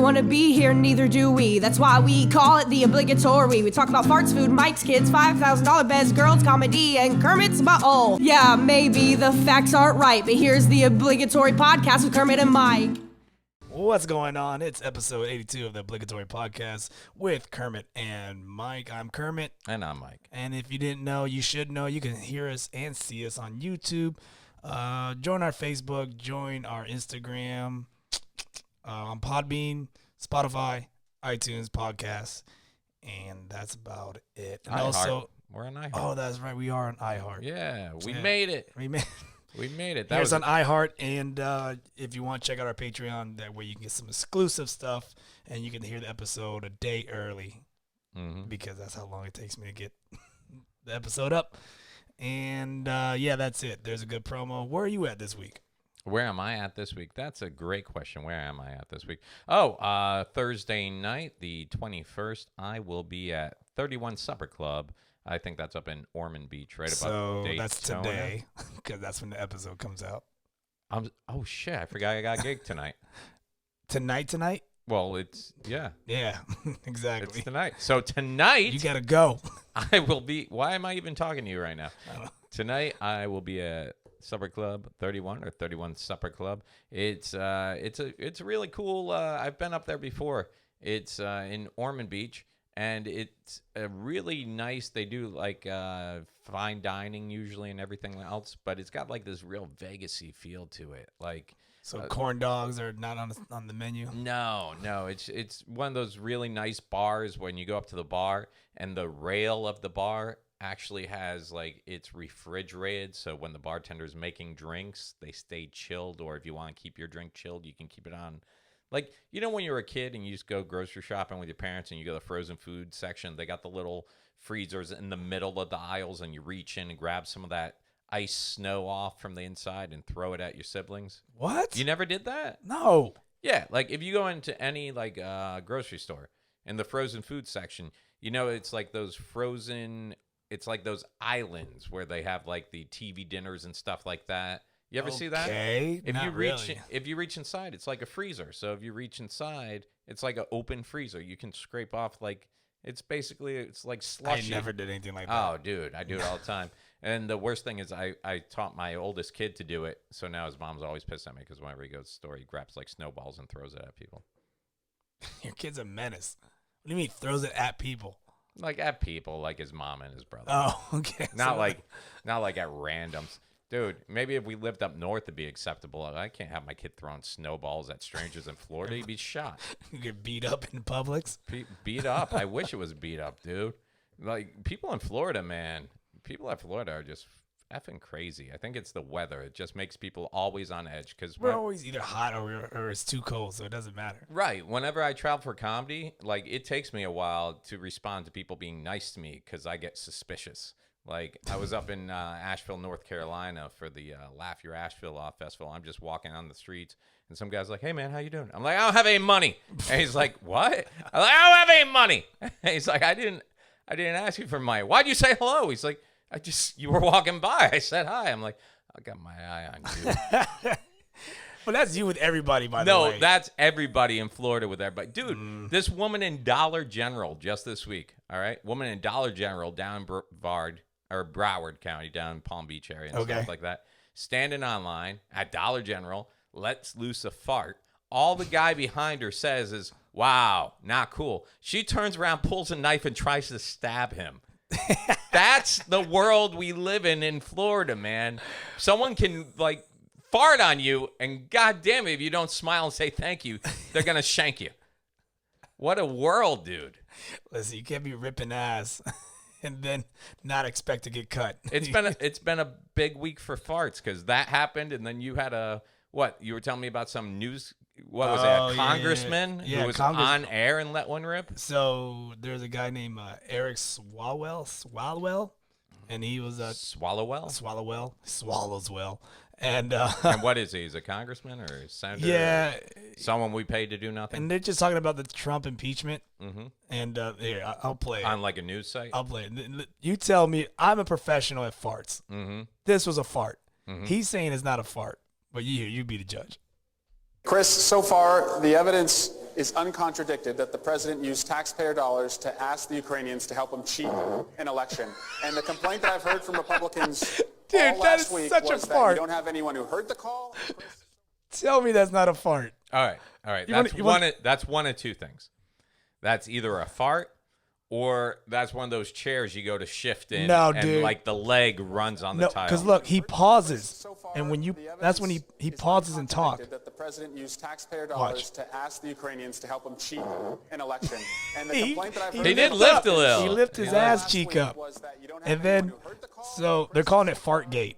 want to be here, neither do we. That's why we call it the obligatory. We talk about farts, food, Mike's kids, $5,000 beds, girls, comedy, and Kermit's butthole. Yeah, maybe the facts aren't right, but here's the obligatory podcast with Kermit and Myke. What's going on? It's episode 82 of the Obligatory Podcast with Kermit and Myke. I'm Kermit. And I'm Myke. And if you didn't know, you should know. You can hear us and see us on YouTube. Join our Facebook. Join our Instagram. On Podbean, Spotify, iTunes, podcasts. And that's about it. And also, we're on iHeart. Oh, that's right. We are on iHeart. Yeah, we made it. We made it. That was on iHeart, and if you want to check out our Patreon, that way you can get some exclusive stuff, and you can hear the episode a day early, because that's how long it takes me to get the episode up. And yeah, that's it. There's a good promo. Where are you at this week? Where am I at this week? That's a great question. Where am I at this week? Oh, Thursday night, the 21st, I will be at 31 Supper Club. I think that's up in Ormond Beach, right above Daytona. That's today, because that's when the episode comes out. Oh, shit. I forgot I got a gig tonight. Tonight? Well, it's, yeah. Yeah, exactly. It's tonight. So tonight. You got to go. I will be, why am I even talking to you right now? Tonight, I will be at Supper Club 31 or 31 Supper Club. It's really cool. I've been up there before. It's in Ormond Beach. And it's a really nice, they do like fine dining usually and everything else, but it's got like this real Vegas-y feel to it. Like, so corn dogs are not on the menu? No, it's one of those really nice bars when you go up to the bar and the rail of the bar actually has like, it's refrigerated, so when the bartender's making drinks, they stay chilled, or if you want to keep your drink chilled, you can keep it on. Like, you know when you were a kid and you just go grocery shopping with your parents and you go to the frozen food section, they got the little freezers in the middle of the aisles and you reach in and grab some of that ice snow off from the inside and throw it at your siblings? What? You never did that? No. Yeah, like if you go into any like grocery store in the frozen food section, you know it's like those frozen, it's like those islands where they have like the TV dinners and stuff like that. You ever see that? Okay, If you reach inside, it's like a freezer. So if you reach inside, it's like an open freezer. You can scrape off like it's like slushy. I never did anything like that. Oh, dude, I do it all the time. And the worst thing is I taught my oldest kid to do it. So now his mom's always pissed at me because whenever he goes to the store, he grabs like snowballs and throws it at people. Your kid's a menace. What do you mean throws it at people? Like at people, like his mom and his brother. Oh, okay. Not like at randoms. Dude, maybe if we lived up north, it'd be acceptable. I can't have my kid throwing snowballs at strangers in Florida. He'd be shot. You get beat up in Publix? Beat up? I wish it was beat up, dude. Like, people in Florida, man. People at Florida are just effing crazy. I think it's the weather. It just makes people always on edge. Cause we're always either hot or it's too cold, so it doesn't matter. Right. Whenever I travel for comedy, like, it takes me a while to respond to people being nice to me because I get suspicious. Like, I was up in Asheville, North Carolina for the Laugh Your Asheville Off Festival. I'm just walking on the streets, and some guy's like, "Hey, man, how you doing?" I'm like, "I don't have any money." And he's like, "What?" I'm like, "I don't have any money." And he's like, I didn't ask you for money. Why'd you say hello?" He's like, you were walking by. I said hi. I'm like, I got my eye on you. Well, that's you with everybody, by the way. No, that's everybody in Florida with everybody. Dude, this woman in Dollar General just this week, all right? Woman in Dollar General down in Broward County, down in Palm Beach area and stuff like that, standing online at Dollar General, lets loose a fart. All the guy behind her says is, "Wow, not cool." She turns around, pulls a knife, and tries to stab him. That's the world we live in Florida, man. Someone can, like, fart on you, and goddamn it, if you don't smile and say thank you, they're going to shank you. What a world, dude. Listen, you can't be ripping ass and then not expect to get cut. It's been a big week for farts because that happened, and then you had what? You were telling me about some news. What was that? A congressman who was on air and let one rip. So there's a guy named Eric Swalwell, and he was Swalwell swallows well. And what is he? He's a congressman or a senator? Yeah, someone we paid to do nothing. And they're just talking about the Trump impeachment. Mm-hmm. And here, I'll play it on like a news site. I'll play it. You tell me. I'm a professional at farts. Mm-hmm. This was a fart. Mm-hmm. He's saying it's not a fart, but you be the judge. Chris, so far the evidence is uncontradicted that the president used taxpayer dollars to ask the Ukrainians to help him cheat an election. And the complaint that I've heard from Republicans all last week was that you don't have anyone who heard the call. Tell me that's not a fart. All right. That's one of two things. That's either a fart or that's one of those chairs you go to shift in and like the leg runs on the tile. Because look, he pauses, and that's when he pauses and talks. That the president used taxpayer dollars to ask the Ukrainians to help him cheat an election. And the complaint that I've heard he did lift a little. He lifted his ass cheek up, and then so they're calling it Fartgate.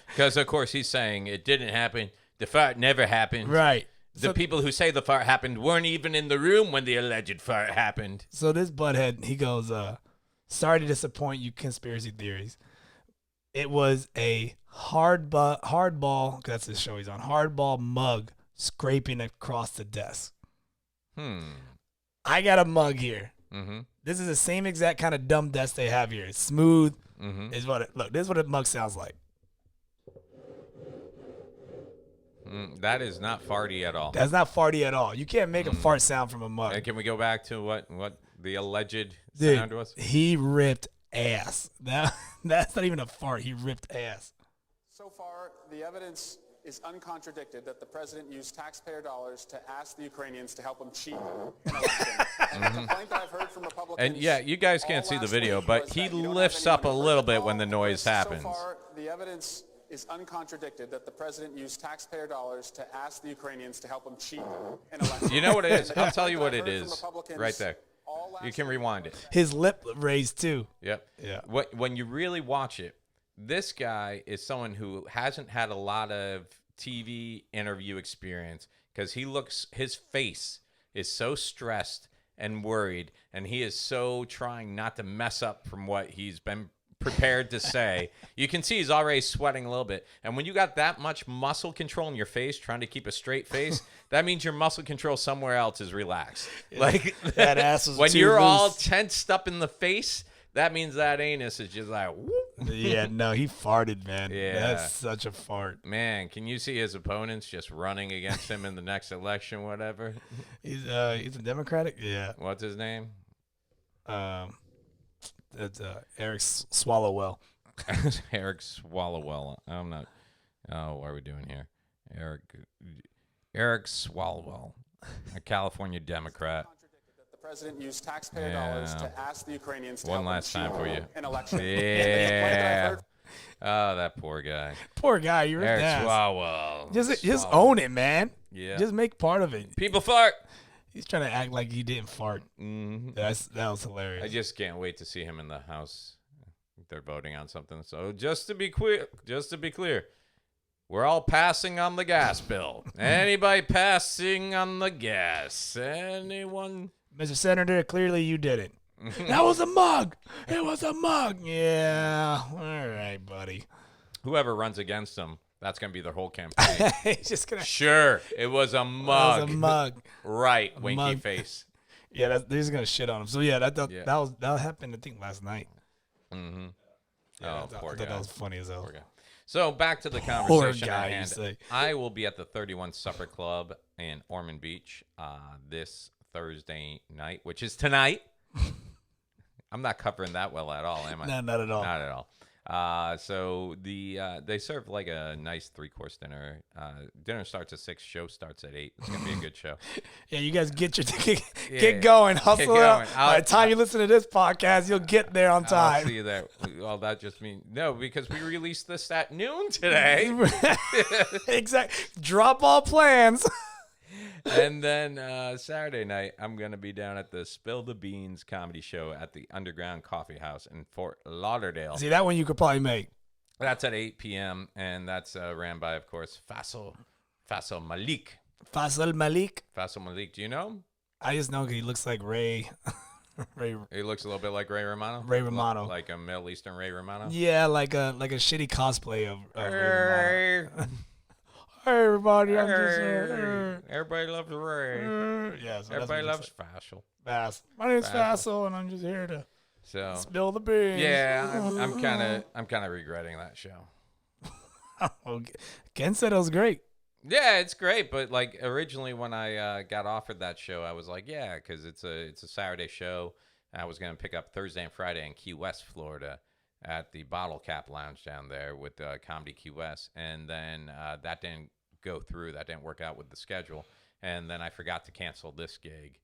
Because of course he's saying it didn't happen. The fart never happened. Right. The people who say the fart happened weren't even in the room when the alleged fart happened. So this butthead, he goes, sorry to disappoint you conspiracy theories. It was a hardball, that's the show he's on, hardball mug scraping across the desk. I got a mug here. Mm-hmm. This is the same exact kind of dumb desk they have here. It's smooth. Mm-hmm. This is what a mug sounds like. That is not farty at all. That's not farty at all. You can't make a fart sound from a mug. And can we go back to what the alleged sound was? He ripped ass. That's not even a fart. He ripped ass. So far, the evidence is uncontradicted that the president used taxpayer dollars to ask the Ukrainians to help him cheat an election. And the complaint that I've heard from Republicans. And yeah, you guys can't see the video, but he lifts up a little bit when the noise happens. So far, the evidence is uncontradicted that the president used taxpayer dollars to ask the Ukrainians to help him cheat an election. You know what it is? I'll tell you what it is right there. You can rewind it. His lip raised too. Yep. Yeah. When you really watch it, this guy is someone who hasn't had a lot of TV interview experience because his face is so stressed and worried, and he is so trying not to mess up from what he's been prepared to say. You can see he's already sweating a little bit. And when you got that much muscle control in your face, trying to keep a straight face, that means your muscle control somewhere else is relaxed. Yeah, like that ass was when too you're loose. all tensed up in the face, that means that anus is just like whoop. Yeah, no, he farted, man. Yeah. That's such a fart. Man, can you see his opponents just running against him in the next election, whatever? He's a Democratic? Yeah. What's his name? That's Eric Swallowwell. Eric Swallowwell. I'm not. Oh, what are we doing here? Eric Swallowwell, a California Democrat. The president used taxpayer dollars to ask the Ukrainians to one help last time for you. An election. Yeah. Oh, that poor guy. Poor guy. You're Eric ass. Swalwell. Just own it, man. Yeah. Just make part of it. People fart. He's trying to act like he didn't fart. Mm-hmm. That was hilarious. I just can't wait to see him in the House. They're voting on something. So just to be clear, we're all passing on the gas bill. Anybody passing on the gas? Anyone? Mr. Senator, clearly you did it. That was a mug. It was a mug. Yeah. All right, buddy. Whoever runs against him, that's going to be their whole campaign. He's just gonna. Sure, it was a mug. It was a mug. Right, a winky mug. Face. Yeah, they're just gonna shit on him. So yeah, that happened. I think last night. Mm-hmm. Yeah, poor guy. That was funny as hell. Poor guy. So back to the Poor conversation guy, at you hand. say. I will be at the 31 Supper Club in Ormond Beach this Thursday night, which is tonight. I'm not covering that well at all, am I? No, not at all. Not at all. So they serve like a nice 3-course dinner. Dinner starts at 6. Show starts at 8. It's gonna be a good show. Yeah, you guys get your ticket. Get going. Hustle up. By the time you listen to this podcast, you'll get there on time. I'll see you there. Well, that just means no, because we released this at noon today. Exactly. Drop all plans. And then Saturday night, I'm going to be down at the Spill the Beans comedy show at the Underground Coffee House in Fort Lauderdale. See, that one you could probably make. That's at 8 p.m., and that's ran by, of course, Faisal Malik. Faisal Malik? Faisal Malik, do you know him? I just know he looks like Ray. He looks a little bit like Ray Romano? Ray Romano. Like a Middle Eastern Ray Romano? Yeah, like a shitty cosplay of Ray Romano. Hey, everybody, I'm just here. Everybody loves Ray. Yeah, so everybody loves Faisal. My name's Faisal, and I'm just here to spill the beans. Yeah, I'm kind of regretting that show. Ken said it was great. Yeah, it's great. But like originally when I got offered that show, I was like, yeah, because it's a Saturday show. I was going to pick up Thursday and Friday in Key West, Florida, at the Bottle Cap Lounge down there with Comedy Key West. And then that didn't go through. That didn't work out with the schedule. And then I forgot to cancel this gig.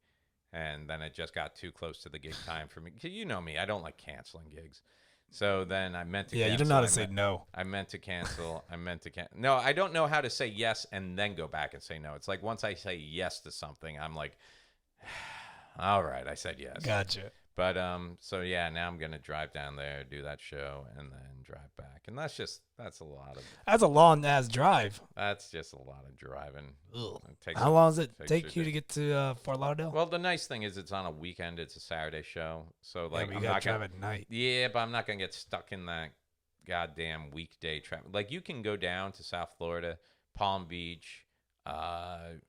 And then it just got too close to the gig time for me. You know me. I don't like canceling gigs. So then I meant to cancel. Yeah, you don't know how to say no. I meant to cancel. No, I don't know how to say yes and then go back and say no. It's like once I say yes to something, I'm like, all right, I said yes. Gotcha. But so yeah, now I'm gonna drive down there, do that show, and then drive back. And that's a lot of. That's a long ass drive. That's just a lot of driving. How long does it take you to get to Fort Lauderdale? Well, the nice thing is it's on a weekend. It's a Saturday show, so like you gotta drive at night. Yeah, but I'm not gonna get stuck in that goddamn weekday traffic. Like you can go down to South Florida, Palm Beach,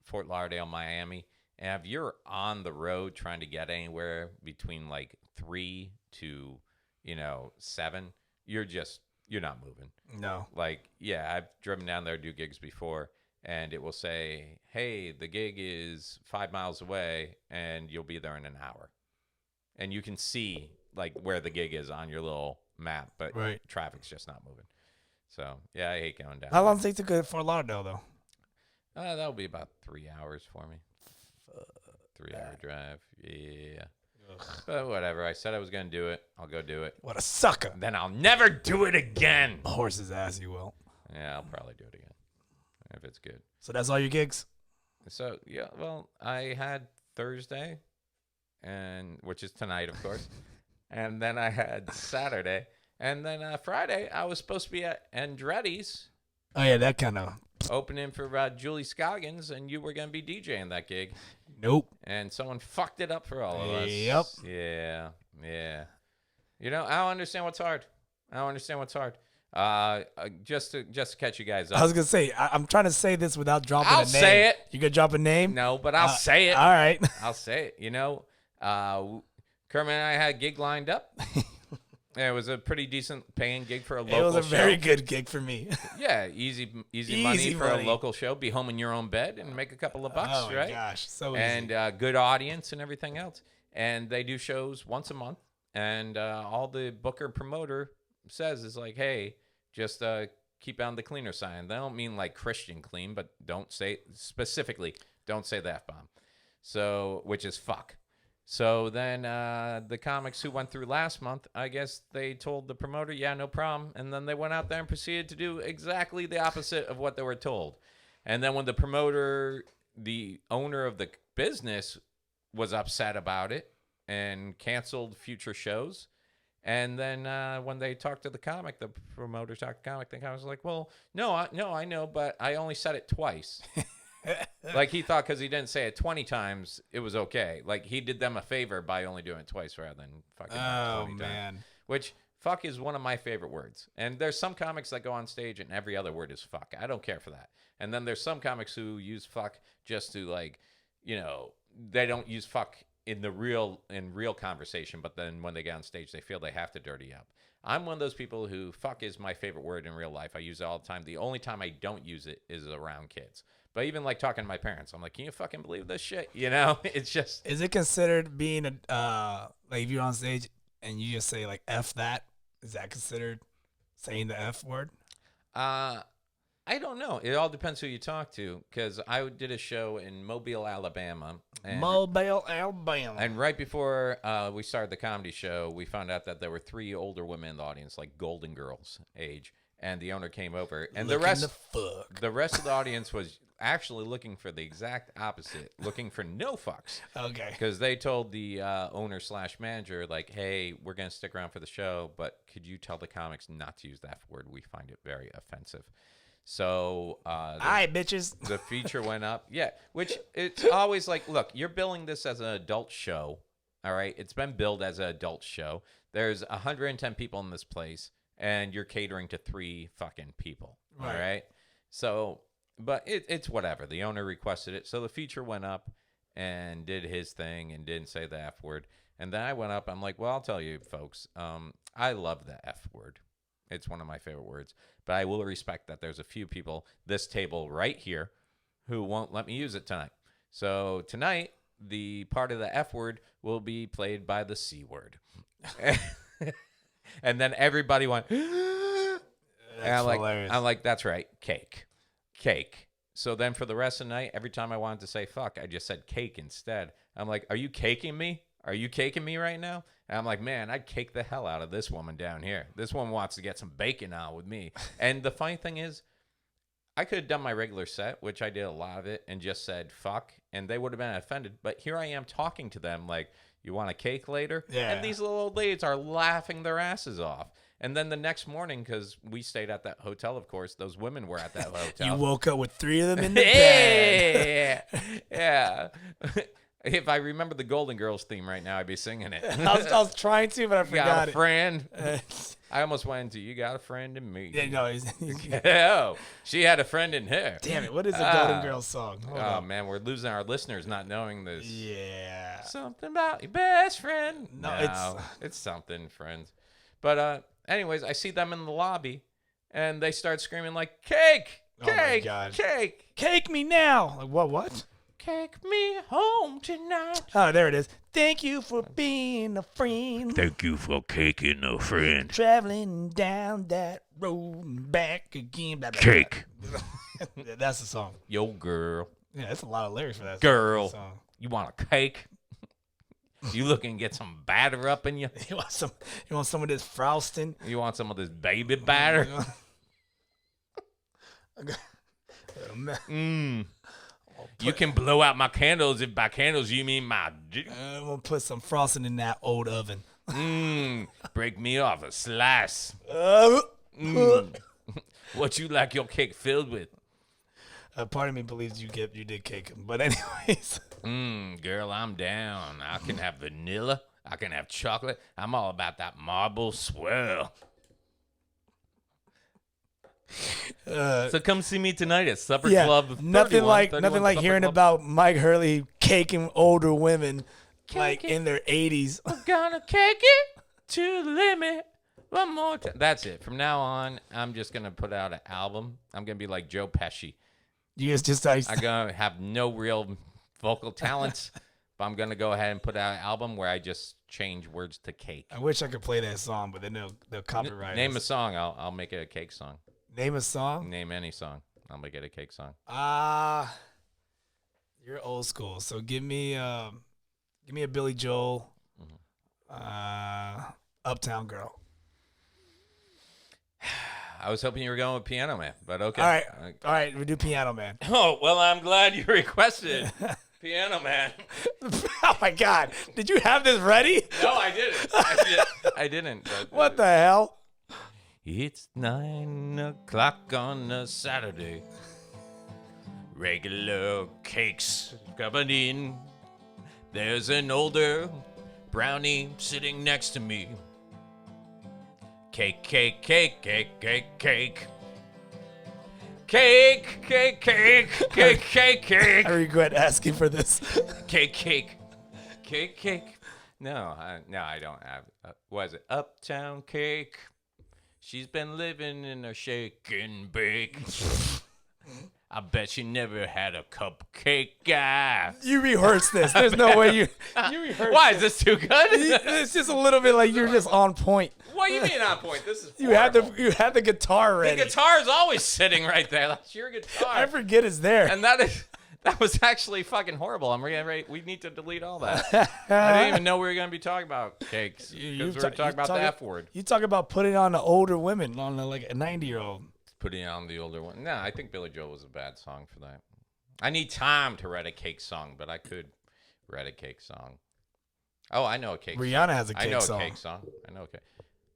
Fort Lauderdale, Miami. And if you're on the road trying to get anywhere between like 3 to 7, you're not moving. No. Like, yeah, I've driven down there to do gigs before, and it will say, hey, the gig is 5 miles away, and you'll be there in an hour. And you can see like where the gig is on your little map, but traffic's just not moving. So yeah, I hate going down. How long does it take to go to Fort Lauderdale though? That'll be about 3 hours for me. 3-hour drive. Yeah. Ugh. But whatever. I said I was going to do it. I'll go do it. What a sucker. Then I'll never do it again. A horse's ass, you will. Yeah, I'll probably do it again if it's good. So that's all your gigs? So, yeah, well, I had Thursday, which is tonight, of course. And then I had Saturday. And then Friday, I was supposed to be at Andretti's. Oh, yeah, that kind of. Opening for Julie Scoggins, and you were going to be DJing that gig. Nope. And someone fucked it up for all of us. Yep. Yeah. I don't understand what's hard. Just to catch you guys up. I was going to say, I'm trying to say this without dropping a name. I'll say it. You going to drop a name? No, but I'll say it. All right. I'll say it. Kermit and I had a gig lined up. Yeah, it was a pretty decent paying gig for a local show. It was a very good gig for me. Yeah, easy money for a local show. Be home in your own bed and make a couple of bucks, right? Oh, my gosh. So easy. And good audience and everything else. And they do shows once a month. And all the booker promoter says is like, hey, just keep on the cleaner side. They don't mean like Christian clean, but don't say the F-bomb. So, which is fuck. So then the comics who went through last month, I guess they told the promoter, yeah, no problem. And then they went out there and proceeded to do exactly the opposite of what they were told. And then when the promoter, the owner of the business, was upset about it and canceled future shows. And then when they talked to the comic, the promoter talked to the comic was like, well, no, I know, but I only said it twice. Like he thought because he didn't say it 20 times, it was okay. Like he did them a favor by only doing it twice rather than fucking 20 times. Which fuck is one of my favorite words. And there's some comics that go on stage and every other word is fuck. I don't care for that. And then there's some comics who use fuck just to like, they don't use fuck in real conversation, but then when they get on stage, they feel they have to dirty up. I'm one of those people who fuck is my favorite word in real life. I use it all the time. The only time I don't use it is around kids. But even like talking to my parents, I'm like, can you fucking believe this shit? It's just. Is it considered being like if you're on stage and you just say like F that? Is that considered saying the F word? I don't know. It all depends who you talk to. Because I did a show in Mobile, Alabama. And right before we started the comedy show, we found out that there were 3 older women in the audience, like Golden Girls age. And the owner came over, and the rest of the audience was actually looking for the exact opposite, looking for no fucks. Okay. Because they told the owner/manager, like, hey, we're going to stick around for the show, but could you tell the comics not to use that word? We find it very offensive. So, all right, bitches. The feature went up. Yeah, which it's always like, look, you're billing this as an adult show, all right? It's been billed as an adult show. There's 110 people in this place. And you're catering to 3 fucking people, all right? So, but it's whatever. The owner requested it. So the feature went up and did his thing and didn't say the F word. And then I went up. I'm like, well, I'll tell you, folks, I love the F word. It's one of my favorite words. But I will respect that there's a few people, this table right here, who won't let me use it tonight. So tonight, the part of the F word will be played by the C word. And then everybody went, and I'm like, that's right, cake. So then for the rest of the night, every time I wanted to say fuck, I just said cake instead. I'm like, are you caking me? Are you caking me right now? And I'm like, man, I'd cake the hell out of this woman down here. This woman wants to get some bacon on with me. And the funny thing is, I could have done my regular set, which I did a lot of it, and just said fuck, and they would have been offended. But here I am talking to them like, you want a cake later? Yeah. And these little old ladies are laughing their asses off. And then the next morning, because we stayed at that hotel, of course, those women were at that hotel. You woke up with 3 of them in the bed. Yeah. If I remember the Golden Girls theme right now, I'd be singing it. I was trying to, but I forgot got a it. friend. I almost went into You Got a Friend in Me. Yeah, no, Oh, she had a friend in her. damn it. What is the Golden Girls song? Hold Oh, on. man, we're losing our listeners not knowing this. Yeah. Something about your best friend. No, it's something, friends. But anyways, I see them in the lobby, and they start screaming like, cake, Oh, my cake, God. cake. Cake me now. Like, what? Take me home tonight. Oh, there it is. Thank you for being a friend. Thank you for caking a friend. Traveling down that road and back again. Blah, blah, Cake. blah. That's the song. Yo, girl. Yeah, that's a lot of lyrics for that Girl. song. You want a cake? You looking to get some batter up in you? You want some of this frosting? You want some of this baby batter? You can blow out my candles if by candles you mean my dick. I'm going to put some frosting in that old oven. Break me off a slice. What you like your cake filled with? Part of me believes you did cake him. But anyways. Girl, I'm down. I can have vanilla. I can have chocolate. I'm all about that marble swirl. So come see me tonight at Supper Club. Nothing 31, like 31 Supper hearing Club. about Mike Hurley caking older women like in their 80s. We're gonna cake it to the limit one more time. That's it. From now on, I'm just gonna put out an album. I'm gonna be like Joe Pesci. You guys just I'm gonna have no real vocal talents, but I'm gonna go ahead and put out an album where I just change words to cake. I wish I could play that song, but then they'll copyright us. Name a song. I'll make it a cake song. Name a song? Name any song. I'll make it a cake song. You're old school. So give me a Billy Joel, Uptown Girl. I was hoping you were going with Piano Man, but okay. All right, we do Piano Man. Oh, well, I'm glad you requested Piano Man. Oh my God, did you have this ready? No, I didn't. I didn't. But, What the hell? It's 9 o'clock on a Saturday. Regular cakes coming in. There's an older brownie sitting next to me. Cake, cake, cake, cake, cake, cake. Cake, cake, cake, cake, cake, cake. I regret asking for this. Cake, cake, cake, cake. No, I don't have. What is it? Uptown Cake. She's been living in a shake and bake. I bet she never had a cupcake guy. You rehearsed this. There's no way you rehearsed. Why is this too good? It's just a little bit like you're just on point. What do you mean on point? This is You had horrible. the guitar ready. The guitar is always sitting right there. That's your guitar. I forget it's there. And that was actually fucking horrible. I'm ready. We need to delete all that. I didn't even know we were going to be talking about cakes because we were talking about the F word. You talk about putting on the older women, on like a 90-year-old. Putting on the older one. No, I think Billy Joel was a bad song for that. I need time to write a cake song, but I could write a cake song. Oh, I know a cake Rihanna song. has a cake song. I know a cake song. I know a cake.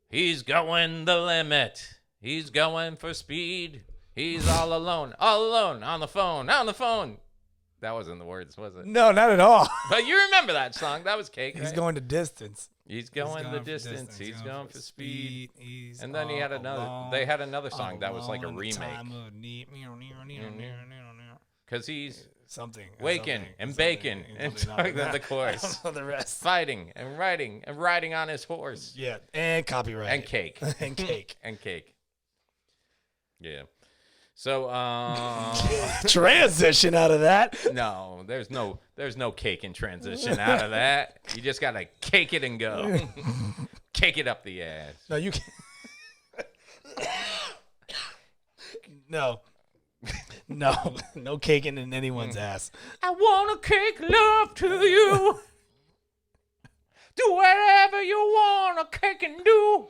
He's going the limit. He's going for speed. He's all alone on the phone. That wasn't the words, was it? No, not at all. But you remember that song. That was cake, He's right? going the distance. He's going the for distance. He's going for speed. He's And then he had another. alone, they had another song that was like a alone in remake. time of need. Because he's Something. Waking and bacon and the chorus. I don't know the rest. Fighting and writing and riding on his horse. Yeah, and copyright. And cake. and cake. And cake. Yeah. So transition out of that. No, there's no cake in transition out of that. You just gotta cake it and go. Cake it up the ass. No, you can't. No. No caking in anyone's ass. I want to cake love to you. Do whatever you want to cake and do.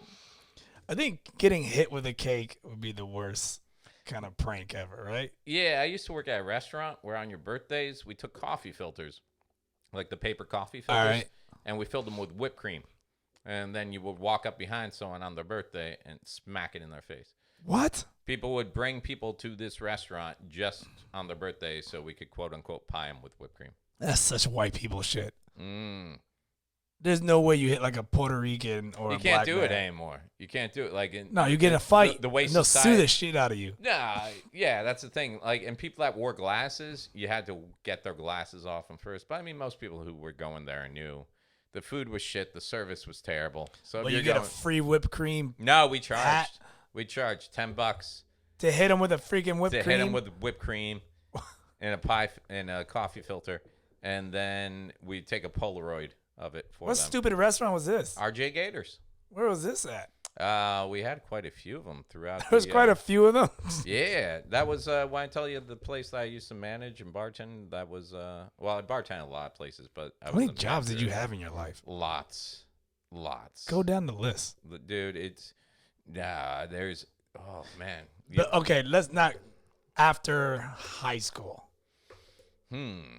I think getting hit with a cake would be the worst kind of prank ever, right? Yeah, I used to work at a restaurant where on your birthdays we took coffee filters, like the paper coffee filters, right. And we filled them with whipped cream. And then you would walk up behind someone on their birthday and smack it in their face. What? People would bring people to this restaurant just on their birthday so we could quote-unquote pie them with whipped cream. That's such white people shit. Mm. There's no way you hit like a Puerto Rican or a black You can't do man. it anymore. You can't do it like in, No, you get in a fight. The way and they'll society, sue the shit out of you. Nah, yeah, that's the thing. Like, and people that wore glasses, you had to get their glasses off them first. But I mean, most people who were going there knew the food was shit, the service was terrible. So Well, you get a free whipped cream. No, we charged. Hat. We charged $10 To hit them with a freaking whipped to cream? hit them with whipped cream and a pie and a coffee filter, and then we take a Polaroid of it for What them. stupid restaurant was this? RJ Gators. Where was this at? We had quite a few of them throughout. There was quite a few of them. Yeah, that was when I tell you the place that I used to manage and bartend. That was well, I bartended a lot of places, but How many jobs did you have in your life? Lots. Go down the list. Dude, it's there's oh man. But, okay, let's not after high school.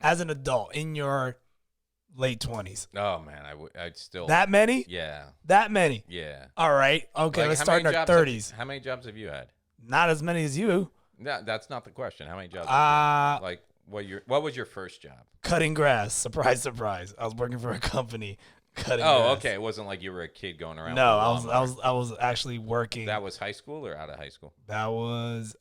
As an adult in your late 20s. Oh man, I'd still that many? Yeah. That many? Yeah. All right. Okay, Like, let's how start in many our jobs 30s. How many jobs have you had? Not as many as you. No, that's not the question. How many jobs? Have you had? Like what was your first job? Cutting grass. Surprise, surprise. I was working for a company cutting Oh, grass. okay. It wasn't like you were a kid going around. No, with a lawnmower. I was actually working. That was high school or out of high school? That was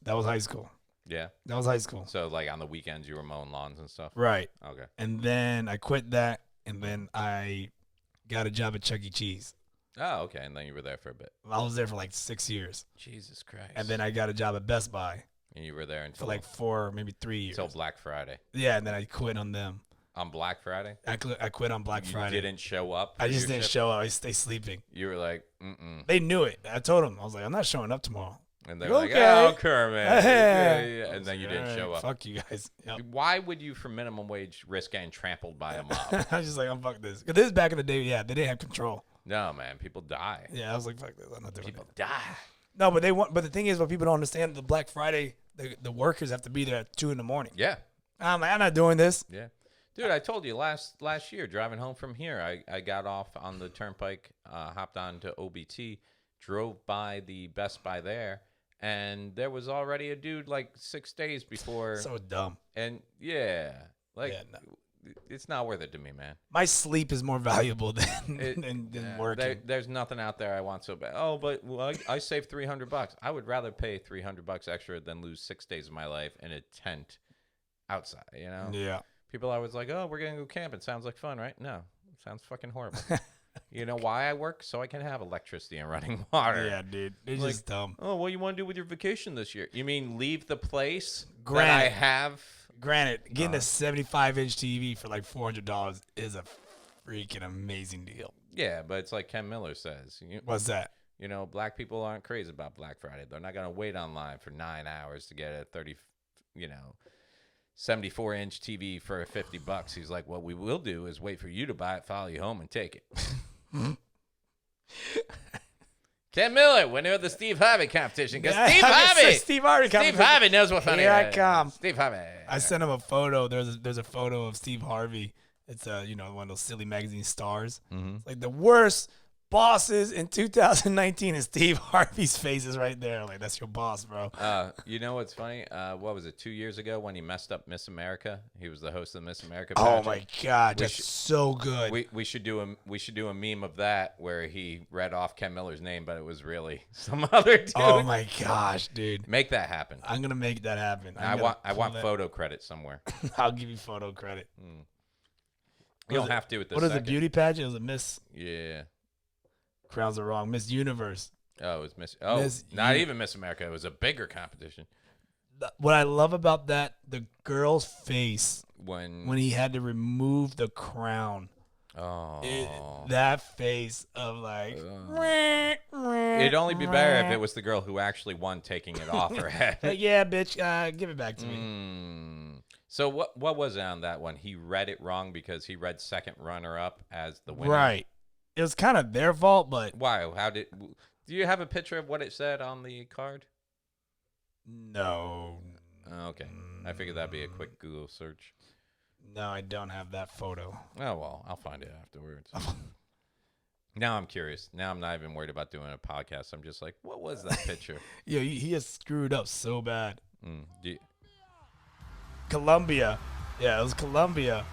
high school. Yeah. That was high school. So like on the weekends you were mowing lawns and stuff. Right. Okay. And then I quit that, and then I got a job at Chuck E. Cheese. Oh, okay. And then you were there for a bit. I was there for like 6 years. Jesus Christ. And then I got a job at Best Buy and you were there until for like 4, maybe 3 years. until Black Friday. Yeah, and then I quit on them. On Black Friday? I quit on Black Friday. You didn't show up? I just didn't show up. I stay sleeping. You were like, mm-mm. They knew it. I told them. I was like, I'm not showing up tomorrow. And they were like, Okay. oh, Kermit. Hey. Yeah. And then you All didn't right, show up. Fuck you guys. Yep. Why would you, for minimum wage, risk getting trampled by a mob? I was just like, I'm fuck this. Because this is back in the day, yeah, they didn't have control. No, man. People die. Yeah, I was like, fuck this. I'm not doing People it. die. No, but but the thing is, what people don't understand, the Black Friday, the workers have to be there at 2 a.m. Yeah. I'm like, I'm not doing this. Yeah. Dude, I told you last year, driving home from here, I got off on the turnpike, hopped on to OBT, drove by the Best Buy there, and there was already a dude like 6 days before. So dumb. And yeah, like no. it's not worth it to me, man. My sleep is more valuable than working. There's nothing out there I want so bad. Oh, but I saved $300. I would rather pay $300 extra than lose 6 days of my life in a tent outside, you know? Yeah. People always like, oh, we're going to go camping. Sounds like fun, right? No, it sounds fucking horrible. You know why I work? So I can have electricity and running water. Yeah, dude. It's Like, just dumb. Oh, what do you want to do with your vacation this year? You mean leave the place that Granted. I have? Granted, getting a 75-inch TV for like $400 is a freaking amazing deal. Yeah, but it's like Ken Miller says. What's that? You know, black people aren't crazy about Black Friday. They're not going to wait online for 9 hours to get a 74-inch TV for $50. He's like, what we will do is wait for you to buy it, follow you home, and take it. Ken Miller, winner of the Steve Harvey competition. Because Steve Harvey knows what funny Here I is. come. Steve Harvey. I sent him a photo. There's a photo of Steve Harvey. It's one of those silly magazine stars. Mm-hmm. It's like the worst bosses in 2019, and Steve Harvey's face is right there. Like, that's your boss, bro. You know what's funny? What was it, 2 years ago when he messed up Miss America? He was the host of Miss America pageant. Oh my God, that's so good. We should do a meme of that where he read off Ken Miller's name, but it was really some other dude. Oh my gosh, dude. Make that happen. I'm gonna make that happen. I want photo credit somewhere. I'll give you photo credit. You don't have to with this. What is it, beauty pageant? It was a Miss. Yeah. Crowns are wrong. Miss Universe. Oh, it was Miss. Oh, not even Miss America. It was a bigger competition. What I love about that, the girl's face When he had to remove the crown. Oh. That face of like. It'd only be better if it was the girl who actually won taking it off her head. Like, yeah, bitch, give it back to me. So what was it on that one? He read it wrong because he read second runner-up as the winner. Right. It was kind of their fault, but Why? Do you have a picture of what it said on the card? no. Okay. I figured that'd be a quick Google search. No, I don't have that photo. Oh, well, I'll find it afterwards. Now I'm curious. Now I'm not even worried about doing a podcast. I'm just like, what was that picture? Yeah, he has screwed up so bad. Do you- Colombia. Yeah, it was Colombia.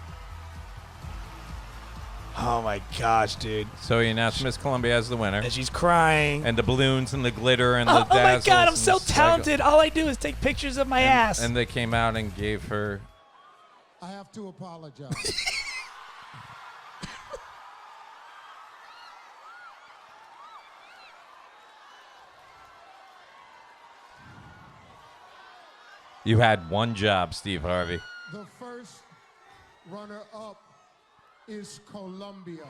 Oh my gosh, dude. So he announced Miss Columbia as the winner. And she's crying. And the balloons and the glitter and the oh my dazzles God, I'm and so the talented. All I do is take pictures of my ass. And they came out and gave her. I have to apologize. You had one job, Steve Harvey. The first runner-up is Colombia.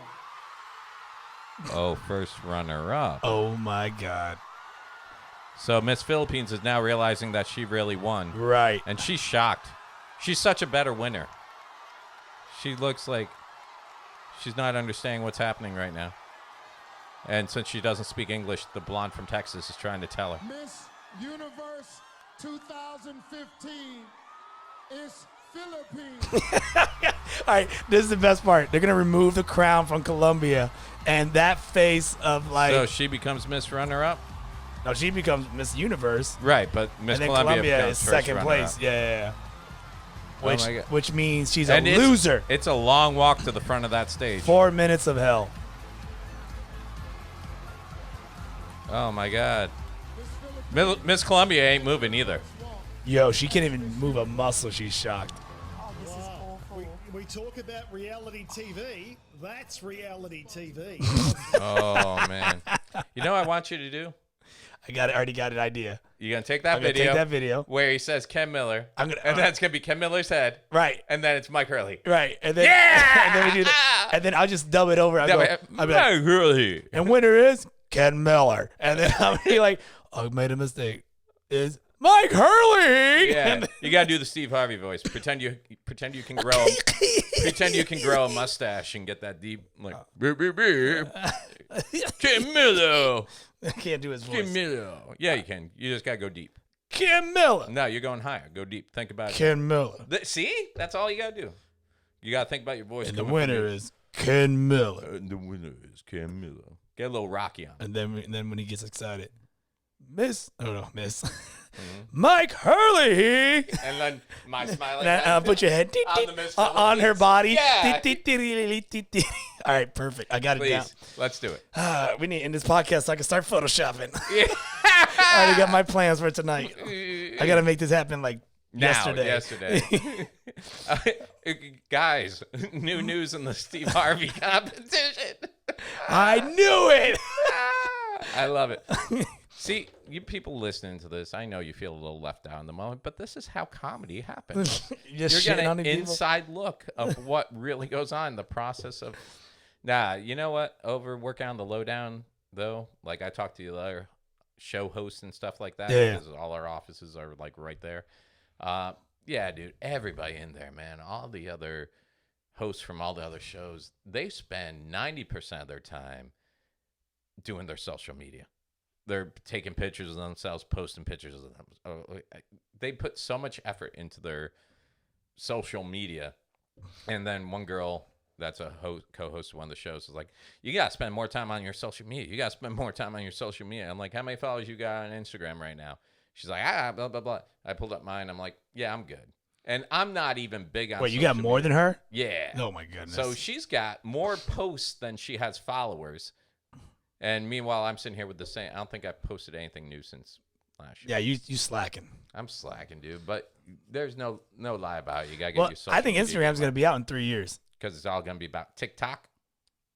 Oh, first runner-up. Oh my God. So Miss Philippines is now realizing that she really won. Right. And she's shocked. She's such a better winner. She looks like she's not understanding what's happening right now. And since she doesn't speak English, the blonde from Texas is trying to tell her. Miss Universe 2015 is Philippines. All right, this is the best part. They're going to remove the crown from Colombia, and that face of like. So she becomes Miss Runner-Up? No, she becomes Miss Universe. Right, but Miss And then Columbia Colombia becomes is first second runner-up. place. Yeah. Oh my God. Which means she's And a loser. It's a long walk to the front of that stage. 4 minutes of hell. Oh, my God. Miss Columbia ain't moving either. Yo, she can't even move a muscle. She's shocked. We talk about reality TV. That's reality TV. Oh, man. You know what I want you to do? Already got an idea. You're going to take that I'm gonna video. take that video. Where he says Ken Miller. I'm gonna- and that's going to be Ken Miller's head. Right. And then it's Mike Hurley. Right. And then, Yeah! and then we do that. And then I'll just dub it over. I'll be like, Mike Hurley. and winner is Ken Miller. And then I'll be like, I made a mistake. Is Mike Hurley. Yeah, you gotta do the Steve Harvey voice. Pretend you can grow. Pretend you can grow a mustache and get that deep like. Beep, beep, beep. Ken Miller. I can't do his voice. Ken Miller. Yeah, you can. You just gotta go deep. Ken Miller. No, you're going higher. Go deep. Think about it. Ken Miller. See, that's all you gotta do. You gotta think about your voice. And the coming winner from you. is Ken Miller. And the winner is Ken Miller. Get a little Rocky on. And then when he gets excited, Miss. Mike Hurley. And then my smiling. And put your head On the Miss on her body. Yeah. All right, perfect. I got it down. Please, let's do it. We need to end this podcast so I can start photoshopping. I already got my plans for tonight. I got to make this happen like yesterday. Guys, new news in the Steve Harvey competition. I knew it. I love it. See, you people listening to this, I know you feel a little left out in the moment, but this is how comedy happens. You're getting on an people. inside look of what really goes on, the process of. Nah, you know what? Over working on the lowdown, though, like I talked to the other show hosts and stuff like that, Yeah. because all our offices are like right there. Yeah, dude, everybody in there, man. All the other hosts from all the other shows, they spend 90% of their time doing their social media. They're taking pictures of themselves, posting pictures of them. They put so much effort into their social media. And then one girl that's a co-host of one of the shows, is like, you got to spend more time on your social media. You got to spend more time on your social media. I'm like, how many followers you got on Instagram right now? She's like, blah, blah, blah. I pulled up mine. I'm like, yeah, I'm good. And I'm not even big on Wait, you got more than her? Yeah. Oh, my goodness. So she's got more posts than she has followers. And meanwhile, I'm sitting here with the same. I don't think I've posted anything new since last year. Yeah, you slacking. I'm slacking, dude. But there's no lie about it. You got to get Well, your social I think media Instagram's going to be out in 3 years. because it's all going to be about TikTok.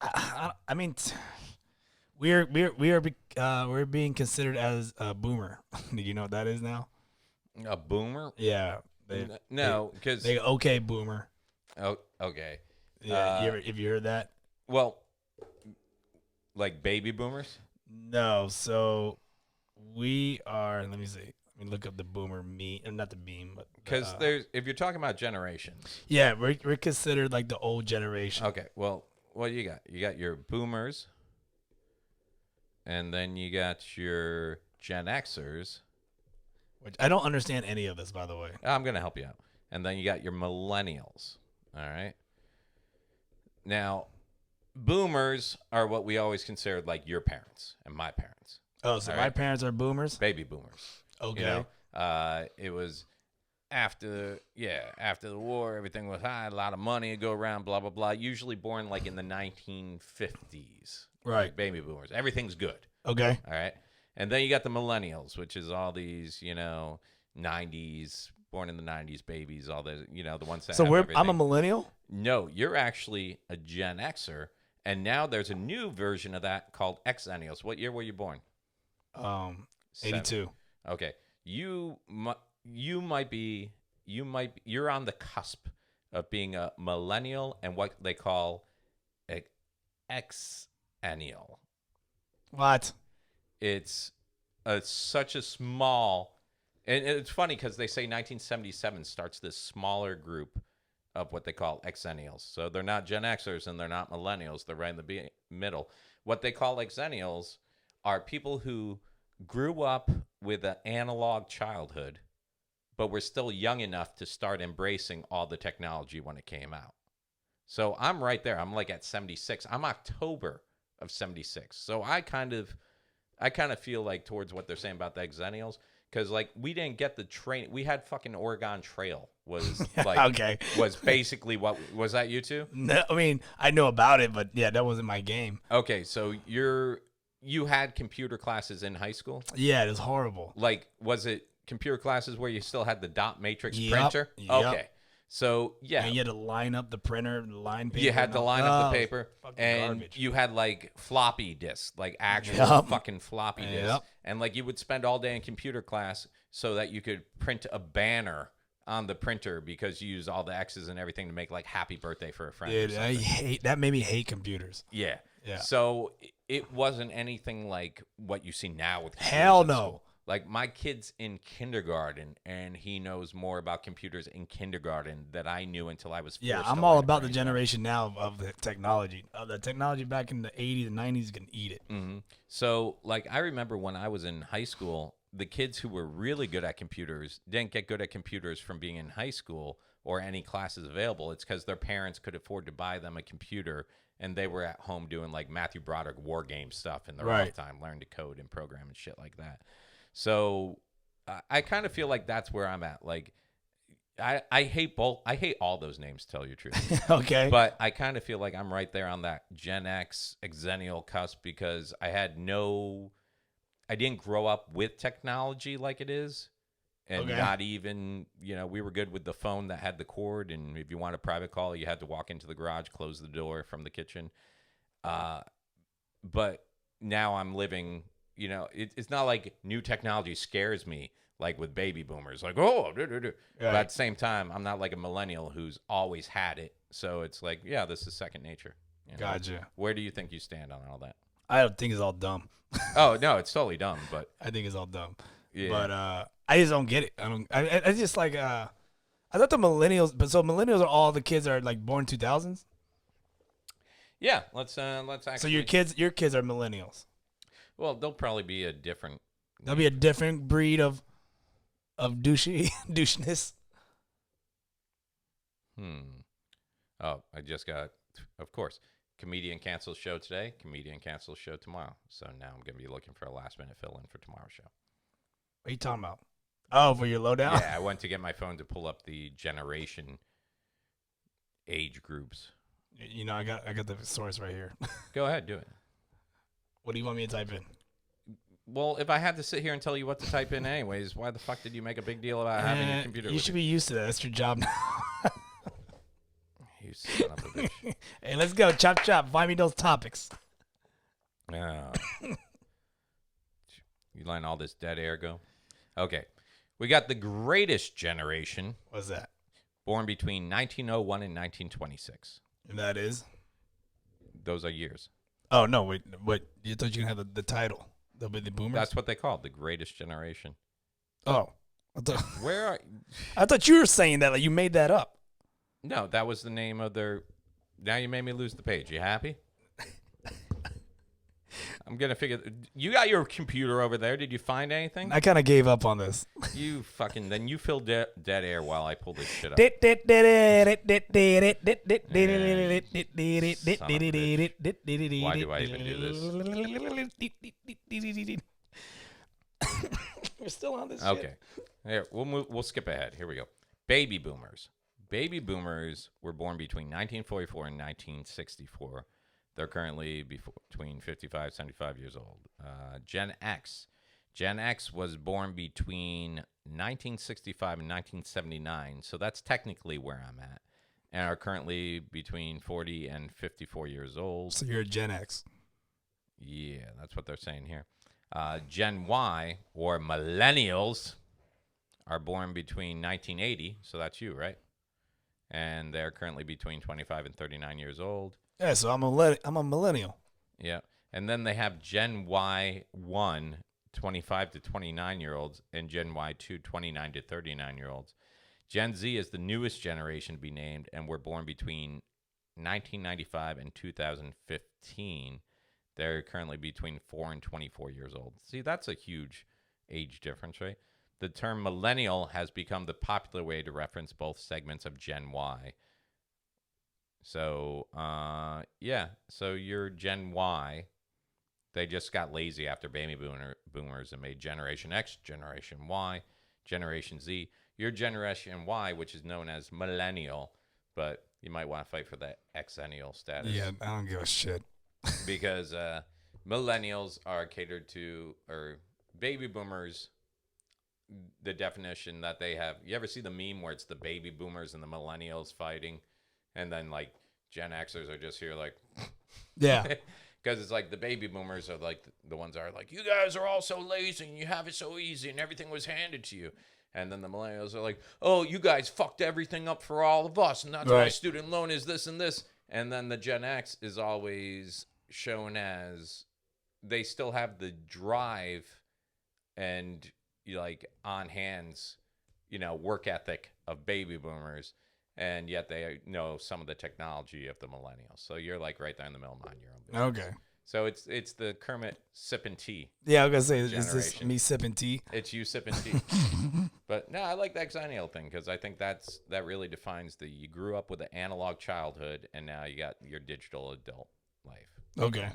I mean, we're being considered as a boomer. Do you know what that is now? A boomer? Yeah. No, because they okay boomer. Oh, okay. Yeah. Have you heard that? Well, like baby boomers? No. So we are. Let me see. Let me look up the boomer not the beam, but because if you're talking about generations. Yeah, we're considered like the old generation. Okay. Well, what do you got? You got your boomers, and then you got your Gen Xers. Which I don't understand any of this, by the way. I'm going to help you out. And then you got your millennials. All right. Now, boomers are what we always considered like your parents and my parents. Oh, so my parents are boomers? Baby boomers. Okay. You know? It was after the war, everything was high, a lot of money to go around, blah, blah, blah. Usually born like in the 1950s. Right. Like baby boomers. Everything's good. Okay. All right. And then you got the millennials, which is all these, 90s, born in the 90s babies, all the, the ones that So have everything. I'm a millennial? No, you're actually a Gen Xer. And now there's a new version of that called Xennials. What year were you born? 82. Okay. You're on the cusp of being a millennial and what they call an Xennial. What? It's such a small, and it's funny because they say 1977 starts this smaller group of what they call Xennials. So they're not Gen Xers and they're not millennials. They're right in the middle. What they call Xennials are people who grew up with an analog childhood, but were still young enough to start embracing all the technology when it came out. So I'm right there. I'm like at 76. I'm October of 76. So I kind of feel like towards what they're saying about the Xennials, because like we didn't get the train. We had fucking Oregon Trail was like okay. Was basically what was that you two? No, I mean I know about it, but yeah, that wasn't my game. Okay, so you had computer classes in high school? Yeah, it was horrible. Like, was it computer classes where you still had the dot matrix Yep, printer? yep. Okay. So, yeah. And you had to line up the printer, line paper. You had to line up the paper. And garbage. you had, like, floppy disks, like actual fucking floppy disks. Yep. And, like, you would spend all day in computer class so that you could print a banner on the printer because you use all the X's and everything to make, like, happy birthday for a friend. Dude, I hate that. Made me hate computers. Yeah. Yeah. So, it wasn't anything like what you see now with computers. Hell in no. school. Like, my kid's in kindergarten, and he knows more about computers in kindergarten than I knew until I was forced Yeah, I'm all about the generation now of the technology. The technology back in the 80s and 90s can eat it. Mm-hmm. So, like, I remember when I was in high school, the kids who were really good at computers didn't get good at computers from being in high school or any classes available. It's because their parents could afford to buy them a computer, and they were at home doing, like, Matthew Broderick war game stuff in their off time, learning to code and program and shit like that. So I kind of feel like that's where I'm at. Like, I hate both. I hate all those names, to tell you the truth. Okay. But I kind of feel like I'm right there on that Gen X, Xennial cusp because I didn't grow up with technology like it is. And not even, we were good with the phone that had the cord. And if you want a private call, you had to walk into the garage, close the door from the kitchen. But now I'm living... it's not like new technology scares me like with baby boomers. Like, But at the same time, I'm not like a millennial who's always had it. So it's like, yeah, this is second nature. Gotcha. Where do you think you stand on all that? I don't think it's all dumb. Oh, no, it's totally dumb. But I think it's all dumb. Yeah. But I just don't get it. I just like I thought the millennials. But so millennials are all the kids that are like born 2000s. Yeah, let's actually. So your kids are millennials. Well, they'll probably be a different. There'll be a different breed of douchiness. Oh, I just got of course, comedian cancels show today, comedian cancels show tomorrow. So now I'm going to be looking for a last-minute fill-in for tomorrow's show. What are you talking about? Oh, for your lowdown? Yeah, I went to get my phone to pull up the generation age groups. You know, I got the source right here. Go ahead, do it. What do you want me to type in? Well, if I had to sit here and tell you what to type in anyways, why the fuck did you make a big deal about having your computer You with should be used to that. That's your job now. You son of a bitch. Hey, let's go. Chop, chop. Find me those topics. Oh. You letting all this dead air go? Okay. We got the greatest generation. What's that? Born between 1901 and 1926. And that is? Those are years. Oh, no. Wait. What? You thought you could have the title. They'll be the boomers? That's what they call it, the greatest generation. Oh. Where are I thought you were saying that. Like you made that up. No, that was the name of their... Now you made me lose the page. You happy? I'm going to figure... You got your computer over there. Did you find anything? I kind of gave up on this. You fucking... Then you fill dead air while I pull this shit up. Why do I even do this? We're still on this Okay. Here, we'll skip ahead. Here we go. Baby boomers. Baby boomers were born between 1944 and 1964. They're currently between 55 75 years old. Gen X. Gen X was born between 1965 and 1979, so that's technically where I'm at, and are currently between 40 and 54 years old. So you're a Gen X. Yeah, that's what they're saying here. Gen Y, or millennials, are born between 1980, so that's you, right? And they're currently between 25 and 39 years old. Yeah, so I'm a millennial. Yeah. And then they have Gen Y1, 25 to 29-year-olds, and Gen Y2, 29 to 39-year-olds. Gen Z is the newest generation to be named, and were born between 1995 and 2015. They're currently between 4 and 24 years old. See, that's a huge age difference, right? The term millennial has become the popular way to reference both segments of Gen Y. So, yeah. So you're Gen Y. They just got lazy after baby boomers and made Generation X, Generation Y, Generation Z. You're Generation Y, which is known as millennial, but you might want to fight for that exennial status. Yeah, I don't give a shit. Because millennials are catered to, or baby boomers, the definition that they have. You ever see the meme where it's the baby boomers and the millennials fighting, and then like Gen Xers are just here like, yeah, because it's like the baby boomers are like the ones that are like, you guys are all so lazy and you have it so easy and everything was handed to you. And then the millennials are like, oh, you guys fucked everything up for all of us, and that's why student loan is this and this. And then the Gen X is always shown as they still have the drive and like on hands, work ethic of baby boomers, and yet they know some of the technology of the millennials. So you're like right there in the middle, mind your own business. Okay. So it's the Kermit sipping tea. Yeah, I was gonna say, is this me sipping tea? It's you sipping tea. But no, I like the exennial thing because I think that really defines you grew up with an analog childhood and now you got your digital adult life. Okay.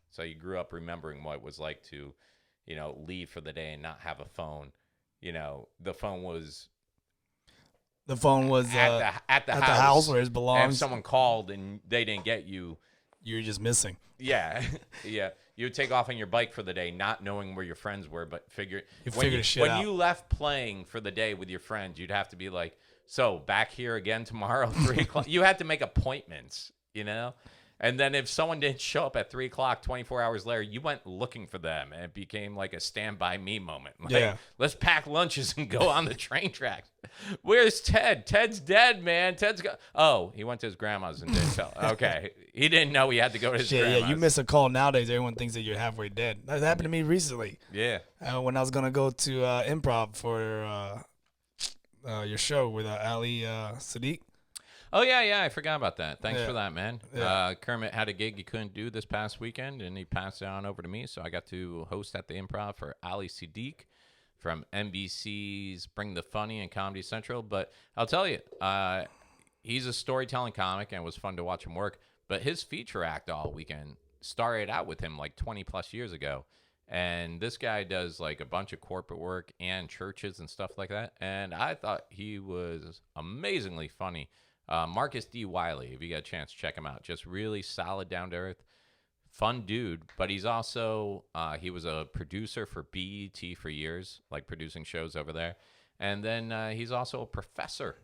So you grew up remembering what it was like to, leave for the day and not have a phone. The phone was at the house where it belongs. And if someone called and they didn't get you, you're just missing. Yeah. Yeah. You would take off on your bike for the day, not knowing where your friends were, but figure shit out. When you left playing for the day with your friends, you'd have to be like, so back here again tomorrow, 3 o'clock. You had to make appointments, And then if someone didn't show up at 3 o'clock, 24 hours later, you went looking for them, and it became like a Stand By Me moment. Like, let's pack lunches and go on the train tracks. Where's Ted? Ted's dead, man. He went to his grandma's and didn't tell. Okay. He didn't know he had to go to his grandma's. Yeah, you miss a call nowadays, everyone thinks that you're halfway dead. That happened to me recently. Yeah. When I was going to go to improv for your show with Ali Sadiq. Oh, yeah, I forgot about that. Thanks for that, man. Yeah. Kermit had a gig he couldn't do this past weekend, and he passed it on over to me, so I got to host at the Improv for Ali Sadiq from NBC's Bring the Funny and Comedy Central. But I'll tell you, he's a storytelling comic, and it was fun to watch him work, But his feature act all weekend started out with him like 20 plus years ago. And this guy does like a bunch of corporate work and churches and stuff like that. And I thought he was amazingly funny. Marcus D. Wiley, if you get a chance, check him out. Just really solid, down to earth, fun dude. But he's also, he was a producer for BET for years, like producing shows over there. And then he's also a professor.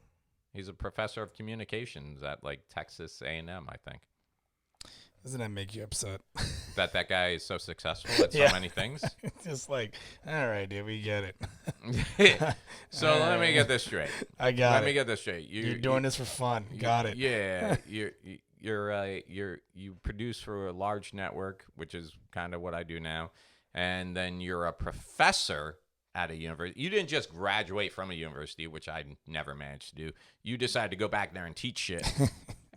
He's a professor of communications at like Texas A&M, I think. Doesn't that make you upset? that guy is so successful at so many things? Just like, all right, dude, we get it. So let me get this straight. Let me get this straight. You're doing this for fun. Got it. Yeah. You produce for a large network, which is kind of what I do now. And then you're a professor at a university. You didn't just graduate from a university, which I never managed to do. You decided to go back there and teach shit.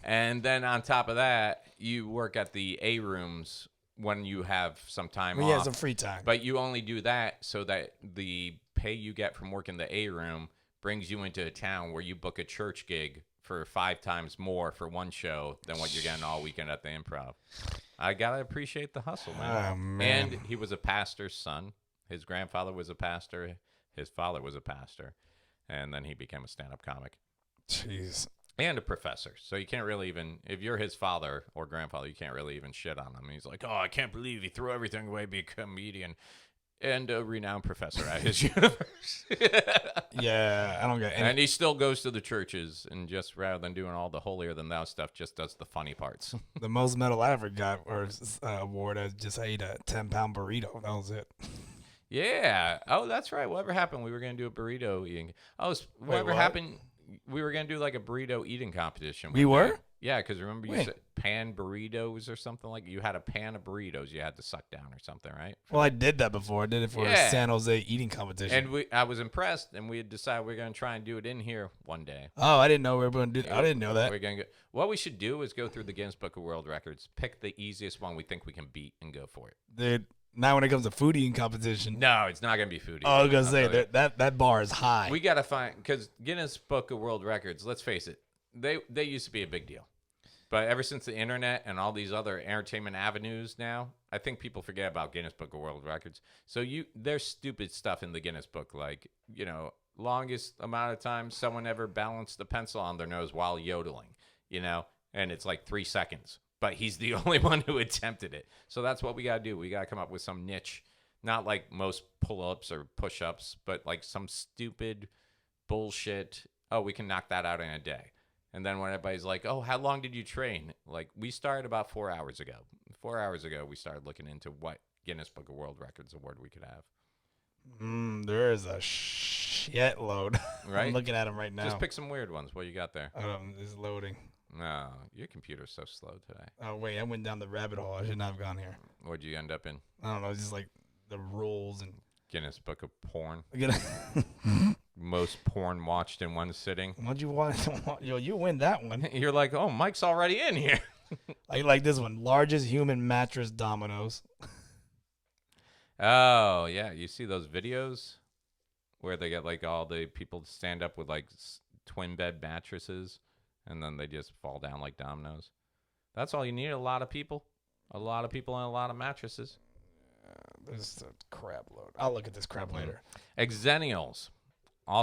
And then on top of that, you work at the A rooms when you have some time off. Yeah, some free time. But you only do that so that the pay you get from working the A room brings you into a town where you book a church gig for 5 times more for one show than what you're getting all weekend at the Improv. I got to appreciate the hustle, man. Oh, man. And he was a pastor's son. His grandfather was a pastor. His father was a pastor. And then he became a stand-up comic. Jeez. And a professor. So you can't really even, if you're his father or grandfather, you can't really even shit on him. He's like, oh, I can't believe he threw everything away to be a comedian and a renowned professor at his university. Yeah, I don't get any. And he still goes to the churches and just, rather than doing all the holier than thou stuff, just does the funny parts. The most medal I ever got or award, I just ate a 10-pound burrito. That was it. Yeah. Oh, that's right. Whatever happened? We were going to do a burrito eating. Whatever happened? We were going to do like a burrito eating competition. We were? Yeah, because remember you said pan burritos or something like you had a pan of burritos you had to suck down or something, right? Well, I did that before. I did it for a San Jose eating competition. And I was impressed, and we had decided we are going to try and do it in here one day. Oh, I didn't know we were going to do that. I didn't know that. We're going to what we should do is go through the Guinness Book of World Records, pick the easiest one we think we can beat, and go for it. Dude, now when it comes to food eating competition. No, it's not going to be food eating. Oh, I was going to say, that bar is high. We got to find, because Guinness Book of World Records, let's face it, they used to be a big deal. But ever since the internet and all these other entertainment avenues now, I think people forget about Guinness Book of World Records. So there's stupid stuff in the Guinness Book, like, longest amount of time someone ever balanced a pencil on their nose while yodeling, and it's like 3 seconds. But he's the only one who attempted it. So that's what we got to do. We got to come up with some niche, not like most pull-ups or push-ups, but like some stupid bullshit. Oh, we can knock that out in a day. And then when everybody's like, oh, how long did you train? Like, we started about 4 hours ago. 4 hours ago, we started looking into what Guinness Book of World Records award we could have. There is a shitload. Right? I'm looking at them right now. Just pick some weird ones. What you got there? It's loading. No, your computer's so slow today. Oh, wait, I went down the rabbit hole. I should not have gone here. What'd you end up in? I don't know. It's just like the rules and... Guinness Book of Porn. Most porn watched in one sitting. What'd you want? Yo, you win that one. You're like, oh, Mike's already in here. I like this one. Largest human mattress dominoes. Oh, yeah. You see those videos where they get like all the people to stand up with like twin bed mattresses and then they just fall down like dominoes. That's all you need. A lot of people and a lot of mattresses. This is a crap load. I'll look at this crap later. Exennials.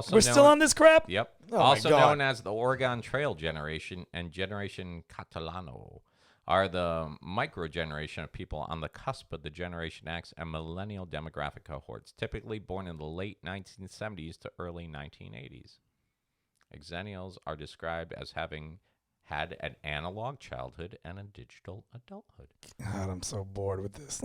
We're still on this crap? Yep. Oh, also known as the Oregon Trail generation and Generation Catalano are the micro-generation of people on the cusp of the Generation X and millennial demographic cohorts, typically born in the late 1970s to early 1980s. Exennials are described as having had an analog childhood and a digital adulthood. God, I'm so bored with this.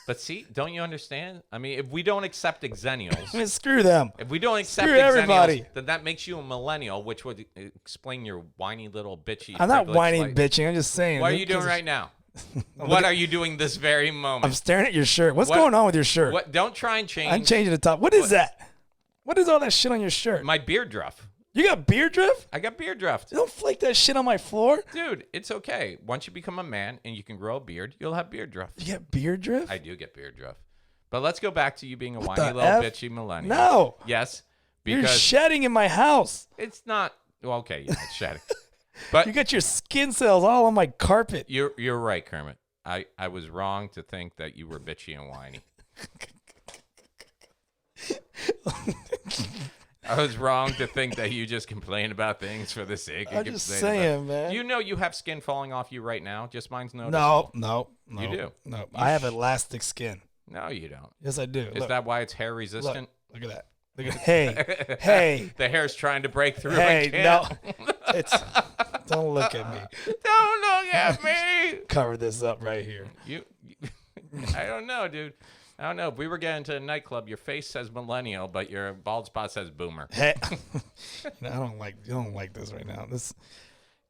But see, don't you understand? I mean, if we don't accept exennials, screw them. If we don't accept screw everybody, then that makes you a millennial, which would explain your whiny little bitchy. I'm not whining, bitching. I'm just saying. What are you doing right now? What are you doing this very moment? I'm staring at your shirt. What's going on with your shirt? What? Don't try and change. I'm changing the top. What is that? What is all that shit on your shirt? My beard druff. You got beard drift? I got beard drift. Don't flake that shit on my floor. Dude, it's okay. Once you become a man and you can grow a beard, you'll have beard drift. You get beard drift? I do get beard drift. But let's go back to you being a whiny little bitchy millennial. No. Yes. You're shedding in my house. It's not. Well, okay, yeah, it's shedding. But you got your skin cells all on my carpet. You're right, Kermit. I was wrong to think that you were bitchy and whiny. I was wrong to think that you just complain about things for the sake of I'm just saying, man. You know you have skin falling off you right now. Just mine's No. noticeable. You do. No. I have elastic skin. No, you don't. Yes, I do. Is that why it's hair resistant? Look at that. Look at hey. The hair's trying to break through. Hey, and can't. no. Don't look at me. Don't look at me. Cover this up right here. I don't know, dude. I don't know. If we were getting to a nightclub, your face says millennial, but your bald spot says boomer. Hey. You don't like this right now.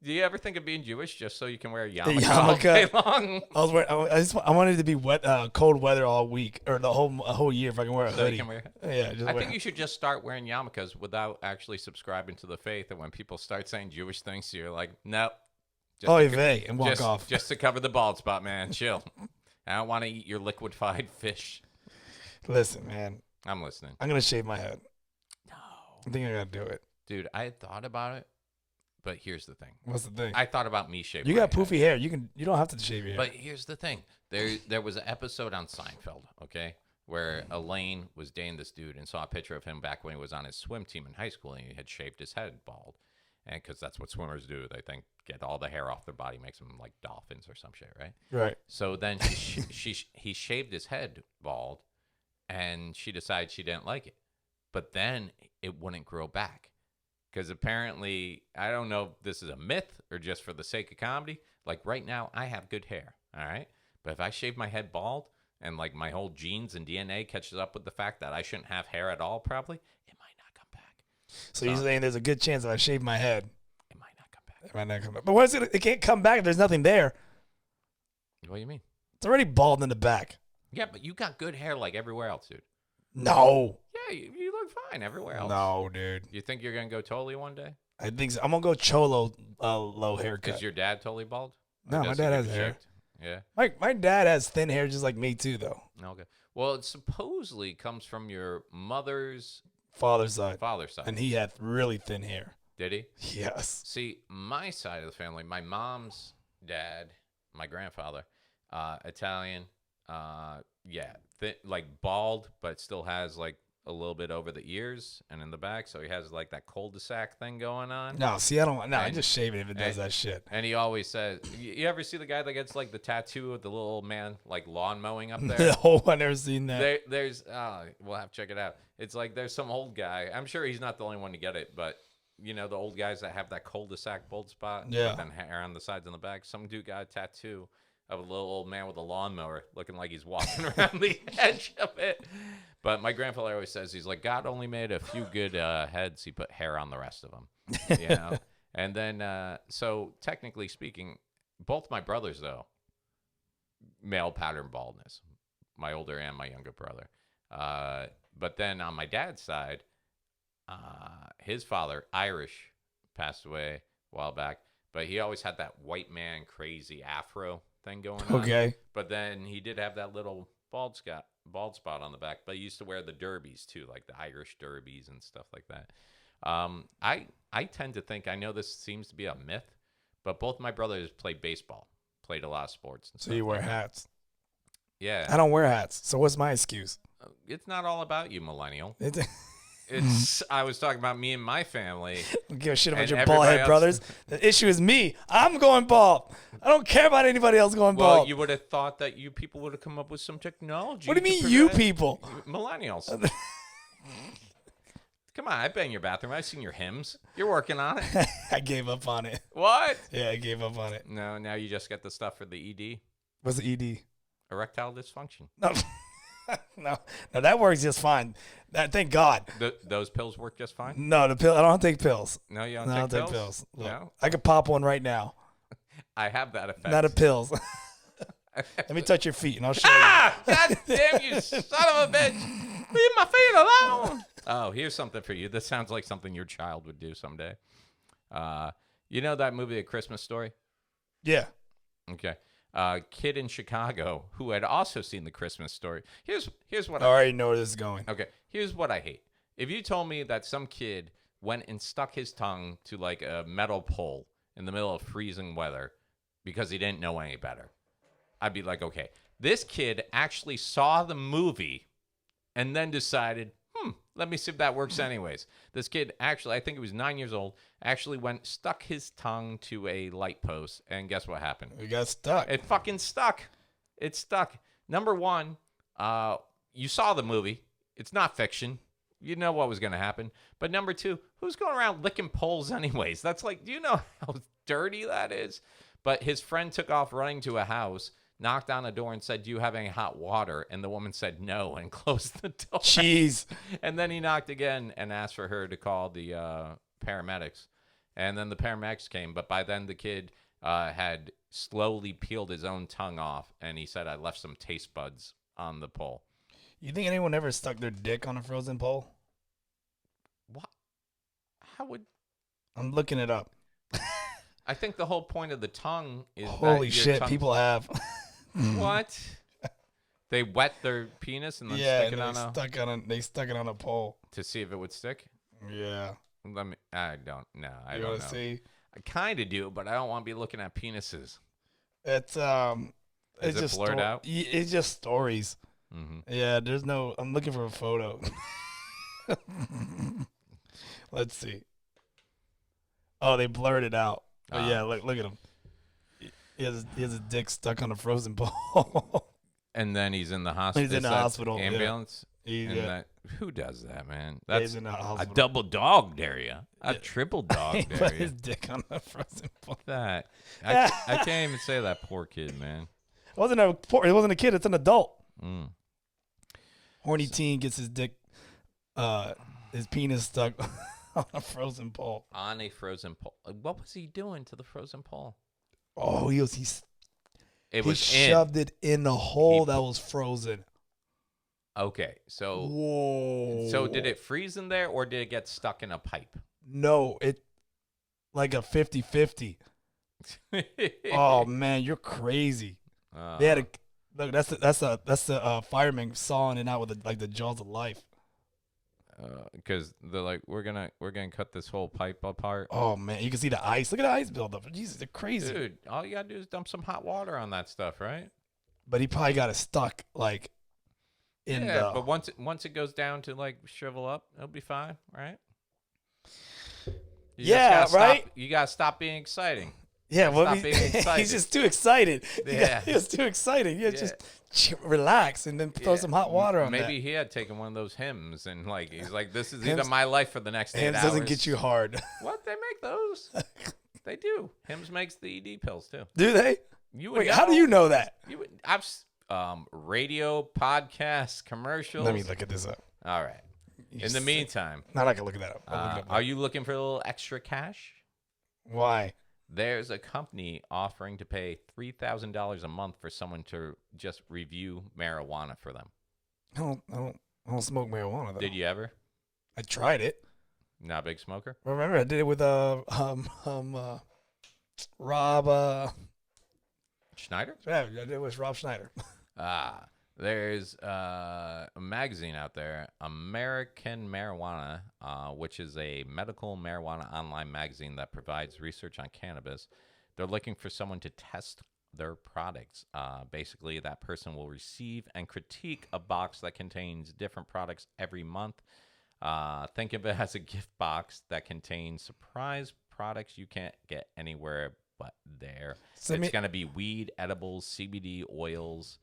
Do you ever think of being Jewish just so you can wear a yarmulke all day long? I wanted it to be wet, cold weather all week or the whole year if I can wear a hoodie. I think you should just start wearing yarmulkes without actually subscribing to the faith. And when people start saying Jewish things, you're like, nope. And walk off. Just to cover the bald spot, man. Chill. I don't want to eat your liquefied fish. Listen, man. I'm listening. I'm going to shave my head. No. I think I got to do it. Dude, I had thought about it, but here's the thing. What's the thing? I thought about me shaving You got poofy hair. You don't have to shave your hair. But here's the thing. There was an episode on Seinfeld, okay, where Elaine was dating this dude and saw a picture of him back when he was on his swim team in high school, and he had shaved his head bald. And because that's what swimmers do. They think get all the hair off their body, makes them like dolphins or some shit, right? Right. So then he shaved his head bald, and she decided she didn't like it. But then it wouldn't grow back. Because apparently, I don't know if this is a myth or just for the sake of comedy. Like right now, I have good hair, all right? But if I shave my head bald and like my whole genes and DNA catches up with the fact that I shouldn't have hair at all probably, it might not come back. So you're saying there's a good chance if I shave my head, it might not come back. But what is it? It can't come back if there's nothing there. What do you mean? It's already bald in the back. Yeah, but you got good hair like everywhere else, dude. No. Yeah, you look fine everywhere else. No, dude. You think you're going to go totally one day? I think so. I'm going to go cholo low haircut. Is your dad totally bald? No, my dad has hair. Yeah. My dad has thin hair just like me too, though. Okay. Well, it supposedly comes from your mother's father's side. And he had really thin hair. Did he? Yes. See, my side of the family, my mom's dad, my grandfather, Italian, like bald, but still has like a little bit over the ears and in the back, so he has like that cul-de-sac thing going on. No, see, I don't. No, I just shave it if it does that shit. And he always says, "You ever see the guy that gets like the tattoo of the little old man like lawn mowing up there?" No, I've never seen that. There's, we'll have to check it out. It's like there's some old guy. I'm sure he's not the only one to get it, but you know the old guys that have that cul-de-sac bald spot, yeah, and hair on the sides and the back. Some dude got a tattoo of a little old man with a lawnmower looking like he's walking around the edge of it. But my grandfather always says, he's like, God only made a few good heads. He put hair on the rest of them, you know? And then, so technically speaking, both my brothers, though, male pattern baldness, my older and my younger brother. But then on my dad's side, his father, Irish, passed away a while back, but he always had that white man crazy afro thing going on. Okay. But then he did have that little bald spot on the back, but he used to wear the derbies too, like the Irish derbies and stuff like that. I tend to think, I know this seems to be a myth, but both my brothers played baseball, played a lot of sports. And so you wear hats? Yeah. I don't wear hats, so what's my excuse? It's not all about you, millennial. I was talking about me and my family. I don't give a shit about your bald head brothers. The issue is me. I'm going bald. I don't care about anybody else going bald. Well, you would have thought that you people would have come up with some technology. What do you mean, you people? Millennials. Come on, I've been in your bathroom. I've seen your hymns. You're working on it. I gave up on it. What? Yeah, I gave up on it. No, now you just get the stuff for the ED. What's the ED? Erectile dysfunction. No. No, that works just fine. Thank God. Those pills work just fine? No, the pill. I don't take pills. No, you don't take pills? I don't take pills. Look, no? I could pop one right now. I have that effect. Not a pills. Let me touch your feet and I'll show you. God damn you, son of a bitch. Leave my feet alone. Oh, here's something for you. This sounds like something your child would do someday. You know that movie, A Christmas Story? Yeah. Okay. Kid in Chicago who had also seen The Christmas Story. Here's what I already know where this is going. Okay. Here's what I hate. If you told me that some kid went and stuck his tongue to like a metal pole in the middle of freezing weather because he didn't know any better. I'd be like, okay, this kid actually saw the movie and then decided, let me see if that works anyways. This kid actually, I think he was 9 years old, actually stuck his tongue to a light post, and guess what happened? It got stuck. It fucking stuck. It stuck. Number one, you saw the movie. It's not fiction. You know what was going to happen. But number two, who's going around licking poles anyways? That's like, do you know how dirty that is? But his friend took off running to a house, knocked on the door and said, do you have any hot water? And the woman said no and closed the door. Jeez. And then he knocked again and asked for her to call the paramedics. And then the paramedics came. But by then the kid had slowly peeled his own tongue off. And he said, I left some taste buds on the pole. You think anyone ever stuck their dick on a frozen pole? What? How would... I'm looking it up. I think the whole point of the tongue is holy shit, people have. What? They wet their penis and then stick it on they stuck it on a pole to see if it would stick. Yeah. I don't know. I you don't want know. to see? I kind of do, but I don't want to be looking at penises. It's Is it just blurred out? It's just stories. Mm-hmm. Yeah, there's no. I'm looking for a photo. Let's see. Oh, they blurred it out. Oh yeah, look at him. He has his dick stuck on a frozen pole. And then he's in the hospital. He's in the hospital. Ambulance. Yeah. Who does that, man? That's he's in the a hospital. double dog dare you. A triple dog He dare put you. his dick on a frozen pole. That I can't even say that poor kid, man. It wasn't a kid. It's an adult. Mm. Horny teen gets his dick, his penis stuck on a frozen pole. On a frozen pole. What was he doing to the frozen pole? Oh, he He shoved it in the hole that was frozen. Okay, so Whoa. So did it freeze in there or did it get stuck in a pipe? No, it like a 50-50. Oh man, you're crazy. They had look. That's the fireman sawing it out with the jaws of life. Because they're like, we're gonna cut this whole pipe apart. Oh man, you can see the ice. Look at the ice buildup. Jesus, they're crazy. Dude, all you gotta do is dump some hot water on that stuff, right? But he probably got it stuck like in the. But once it goes down to like shrivel up, it'll be fine, right? You right. You gotta stop being exciting. Yeah, well, Stop being excited. he's just too excited. Yeah, he's too excited. Yeah, just relax and then throw some hot water on that. Maybe he had taken one of those hymns and like he's like, this is either my life for the next 8 hours. Doesn't get you hard. What? They make those? They do. Hims makes the ED pills too. Do they? Wait, how do you know that? I've radio, podcasts, commercials. Let me look at this up. All right. In the meantime, not I can look that up. I'll look it up. Are you looking for a little extra cash? Why? There's a company offering to pay $3,000 a month for someone to just review marijuana for them. I don't smoke marijuana though. Did you ever? I tried it. Not a big smoker? Remember, I did it with Rob Schneider? Yeah, I did it with Rob Schneider. There's a magazine out there, American Marijuana, which is a medical marijuana online magazine that provides research on cannabis. They're looking for someone to test their products. Basically, that person will receive and critique a box that contains different products every month. Think of it as a gift box that contains surprise products you can't get anywhere but there. It's going to be weed, edibles, CBD oils.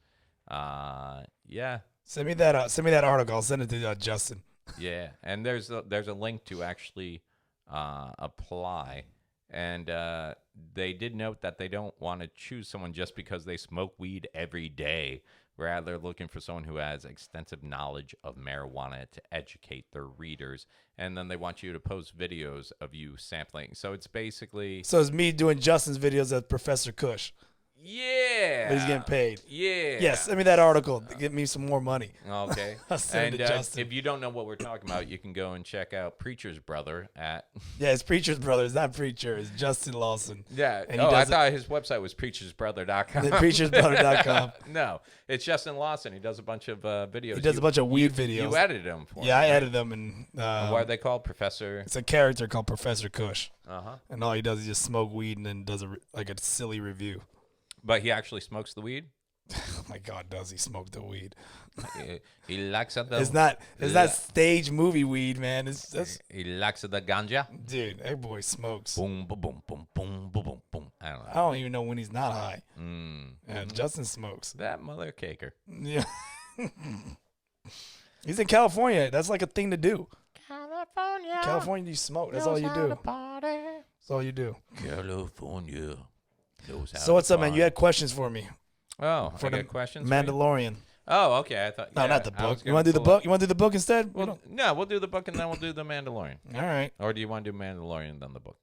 Yeah. Send me that article. I'll send it to Justin. Yeah, and there's a link to actually apply, and they did note that they don't want to choose someone just because they smoke weed every day. Rather, they're looking for someone who has extensive knowledge of marijuana to educate their readers, and then they want you to post videos of you sampling. So it's basically it's me doing Justin's videos as Professor Kush. Yeah. But he's getting paid. Yeah. Yes, send me that article. Get me some more money. Okay. I'll send it to Justin. If you don't know what we're talking about, you can go and check out Preacher's Brother at... Yeah, it's Preacher's Brother. It's not Preacher. It's Justin Lawson. Yeah. And I thought his website was preachersbrother.com. Preachersbrother.com. No, it's Justin Lawson. He does a bunch of videos. He does a bunch of weed videos. You edited them for him. Yeah, I edited them. And what are they called? Professor? It's a character called Professor Kush. Uh-huh. And all he does is just smoke weed and then does a silly review. But he actually smokes the weed? Oh my God, does he smoke the weed? He likes the... It's not stage movie weed, man. He likes the ganja? Dude, that boy smokes. Boom, boom, boom, boom, boom, boom, boom, boom. I don't know. I don't even know when he's not high. Yeah, Mm. Justin smokes. That mother caker. Yeah. He's in California. That's like a thing to do. California, you smoke. That's all you do. That's all you do. California. So what's up, man? You had questions for me. Oh, for I the got questions. Mandalorian. Oh, okay. I thought. No, yeah, not the I was book. You want to do the book? You want to do the book instead? No, we'll do the book and then we'll do the Mandalorian. All right. Or do you want to do Mandalorian then the book?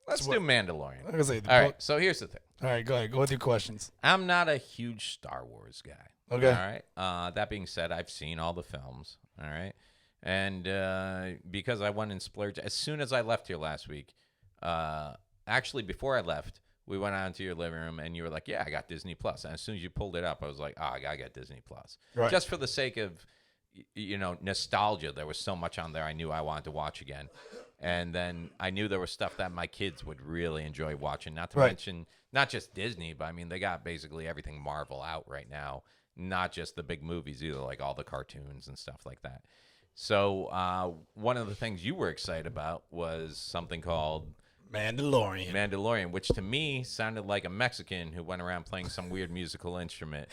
Let's do Mandalorian. I was gonna say the All book. right. So here's the thing. All right, go ahead. Go with your questions. I'm not a huge Star Wars guy. Okay. All right. That being said, I've seen all the films. All right. And because I went and splurged, as soon as I left here last week, actually before I left, we went out into your living room and you were like, yeah, I got Disney Plus. And as soon as you pulled it up, I was like, oh, I got Disney Plus. Right. Just for the sake of, nostalgia. There was so much on there I knew I wanted to watch again. And then I knew there was stuff that my kids would really enjoy watching. Not to mention, not just Disney, but I mean, they got basically everything Marvel out right now. Not just the big movies either, like all the cartoons and stuff like that. So one of the things you were excited about was something called Mandalorian, which to me sounded like a Mexican who went around playing some weird musical instrument.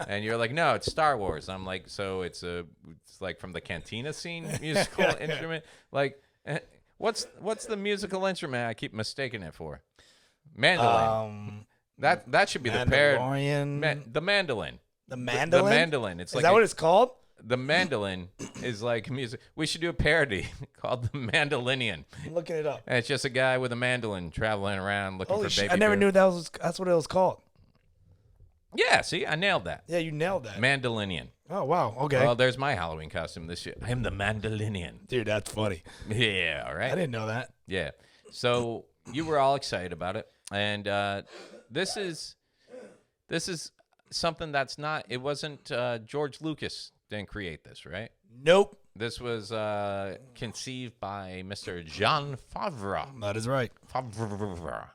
And you're like, no, it's Star Wars. I'm like, so it's like from the cantina scene musical instrument. Like, what's the musical instrument I keep mistaking it for? Mandolin. That should be the Mandalorian. the mandolin. The mandolin. The mandolin. It's Is like that what it's called? The mandolin is like music. We should do a parody called The Mandalorian. I'm looking it up. And it's just a guy with a mandolin traveling around looking for baby. I never girl. knew that's what it was called. Yeah, see, I nailed that. Yeah, you nailed that. Mandalorian. Oh, wow. Okay. Well, there's my Halloween costume this year. I'm the Mandalorian. Dude, that's funny. Yeah, all right. I didn't know that. Yeah. So you were all excited about it. And this is something that's not, it wasn't George Lucas didn't create this, right? Nope. This was conceived by Mr. Jon Favreau. That is right. Favreau.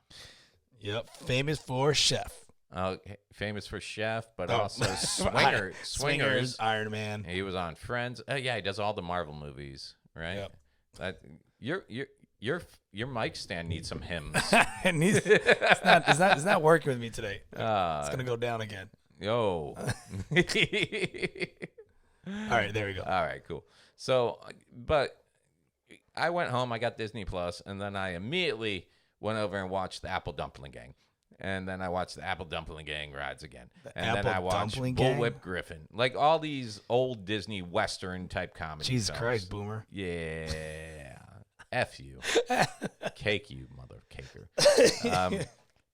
Yep. Famous for Chef. Famous for Chef, but also Swingers. Iron Man. He was on Friends. Yeah, he does all the Marvel movies, right? Yep. Your mic stand needs some hymns. It's not working with me today. It's gonna go down again. Yo. All right, there we go. All right, cool. So, but I went home, I got Disney Plus, and then I immediately went over and watched the Apple Dumpling Gang. And then I watched the Apple Dumpling Gang rides again. Then I watched Bullwhip Griffin. Like all these old Disney Western type comedy Jesus films. Christ, boomer. Yeah. F you. Cake you, mother caker.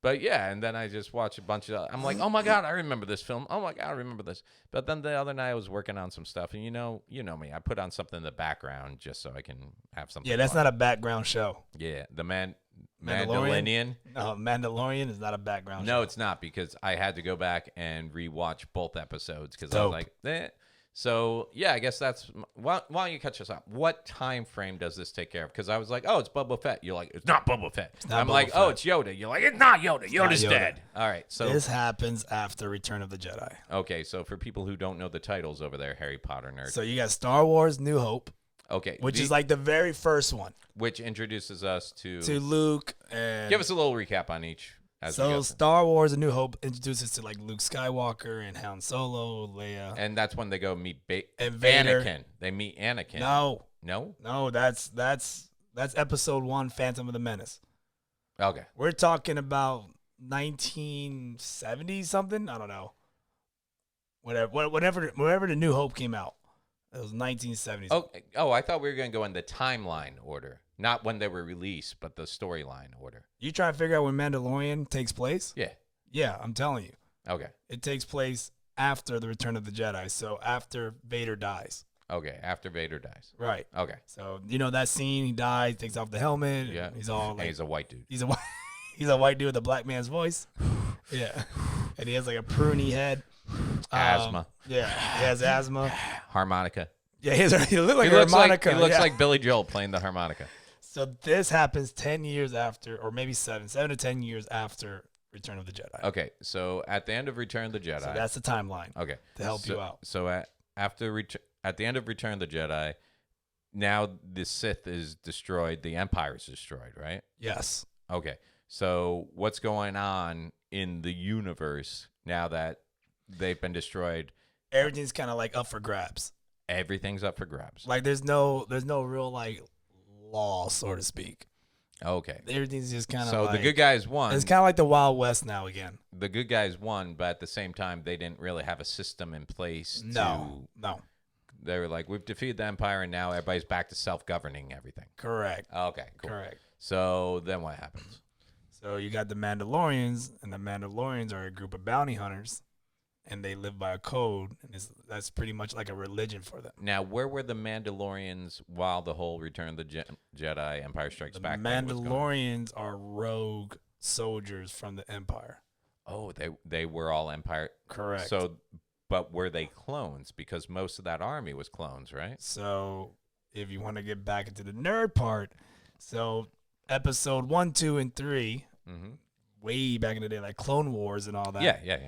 But yeah, and then I just watched a bunch of, I'm like, oh my God, I remember this film. Oh my God, I remember this. But then the other night I was working on some stuff, and you know me. I put on something in the background just so I can have something. Yeah, that's not a background show. Yeah, the Mandalorian. No, Mandalorian is not a background show. No, it's not, because I had to go back and rewatch both episodes because I was like, eh. So, yeah, I guess that's why don't you catch us up? What time frame does this take care of? Because I was like, oh, it's Boba Fett. You're like, it's not Boba Fett. I'm like, oh, it's Yoda. You're like, it's not Yoda. Yoda's dead. All right. So this happens after Return of the Jedi. Okay, so for people who don't know the titles over there, Harry Potter nerds. So you got Star Wars New Hope. Okay. Which is like the very first one. Which introduces us to Luke. And give us a little recap on each. So Star Wars: A New Hope introduces to like Luke Skywalker and Han Solo, Leia, and that's when they go meet and Vader. Anakin. They meet Anakin. No, that's Episode 1, Phantom of the Menace. Okay, we're talking about 1970 something. I don't know. Whenever the New Hope came out, it was 1970s. Oh, I thought we were going to go in the timeline order. Not when they were released, but the storyline order. You trying to figure out when Mandalorian takes place? Yeah. Yeah, I'm telling you. Okay. It takes place after the Return of the Jedi, so after Vader dies. Okay, after Vader dies. Right. Okay. So you know that scene, he dies, takes off the helmet. Yeah. He's all And like, he's a white dude. he's a white dude with a black man's voice. Yeah. And he has like a pruny head. Asthma. Yeah. He has asthma. Harmonica. Yeah, he looks like a harmonica. He looks yeah. like Billy Joel playing the harmonica. So this happens 10 years after, or maybe 7 to 10 years after Return of the Jedi. Okay, so at the end of Return of the Jedi. So that's the timeline. Okay. To help you out. So at the end of Return of the Jedi, now the Sith is destroyed, the Empire is destroyed, right? Yes. Okay. So what's going on in the universe now that they've been destroyed? Everything's kind of like up for grabs. Everything's up for grabs. Like there's no real like law, so to speak. Okay. Everything's just kind of so like, the good guys won. It's kind of like the Wild West now again. The good guys won, but at the same time, they didn't really have a system in place. No. They were like, we've defeated the Empire, and now everybody's back to self-governing everything. Correct. Okay, cool. Correct. So then what happens? So you got the Mandalorians, and the Mandalorians are a group of bounty hunters, and they live by a code, and that's pretty much like a religion for them. Now, where were the Mandalorians while the whole Return of the Jedi Empire Strikes Back? The Mandalorians are rogue soldiers from the Empire. Oh, they were all Empire. Correct. So, but were they clones? Because most of that army was clones, right? So if you want to get back into the nerd part, so episode 1, 2, and 3, way back in the day, like Clone Wars and all that. Yeah.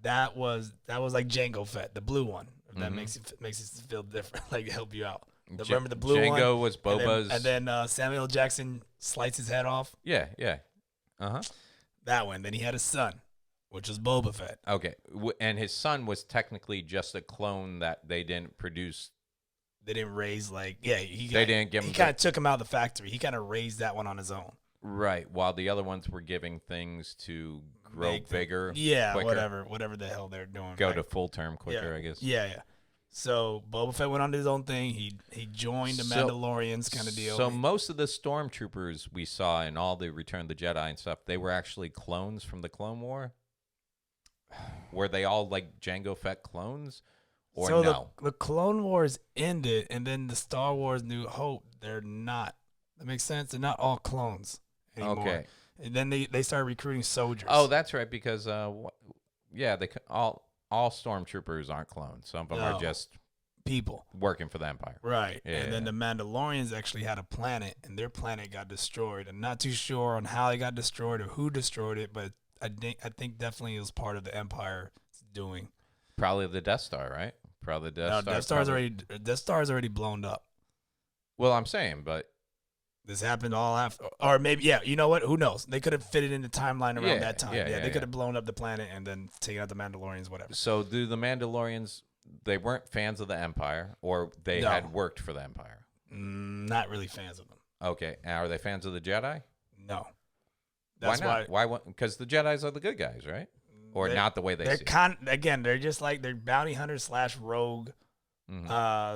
That was like Jango Fett, the blue one. If that makes it feel different, like help you out. Remember the blue one? Jango was Boba's. And then Samuel Jackson sliced his head off. Yeah. That one. Then he had a son, which was Boba Fett. Okay, and his son was technically just a clone that they didn't produce. They didn't raise they didn't give him. He kind of took him out of the factory. He kind of raised that one on his own. Right, while the other ones were giving things to grow bigger. Yeah, quicker. whatever the hell they're doing. Go to full term quicker, I guess. Yeah. So Boba Fett went on his own thing. He joined the Mandalorians kind of deal. So most of the stormtroopers we saw in all the Return of the Jedi and stuff, they were actually clones from the Clone War. Were they all like Jango Fett clones, or so no? The Clone Wars ended, and then the Star Wars New Hope. They're not. That makes sense. They're not all clones anymore. Okay. And then they started recruiting soldiers. Oh, that's right. Because all stormtroopers aren't clones. Some of them are just people working for the Empire. Right. Yeah. And then the Mandalorians actually had a planet, and their planet got destroyed. I'm not too sure on how they got destroyed or who destroyed it, but I think definitely it was part of the Empire's doing. Probably the Death Star, right? Probably the Death Star. Death Star's already blown up. Well, I'm saying, but this happened all after, or maybe, yeah, you know what? Who knows? They could have fit it in the timeline around that time. Yeah, they could have blown up the planet and then taken out the Mandalorians, whatever. So do the Mandalorians, they weren't fans of the Empire, or they had worked for the Empire? Not really fans of them. Okay. And are they fans of the Jedi? No. That's why not? Why? Because the Jedis are the good guys, right? Or not the way they see it. Again, they're just like, they're bounty hunters / rogue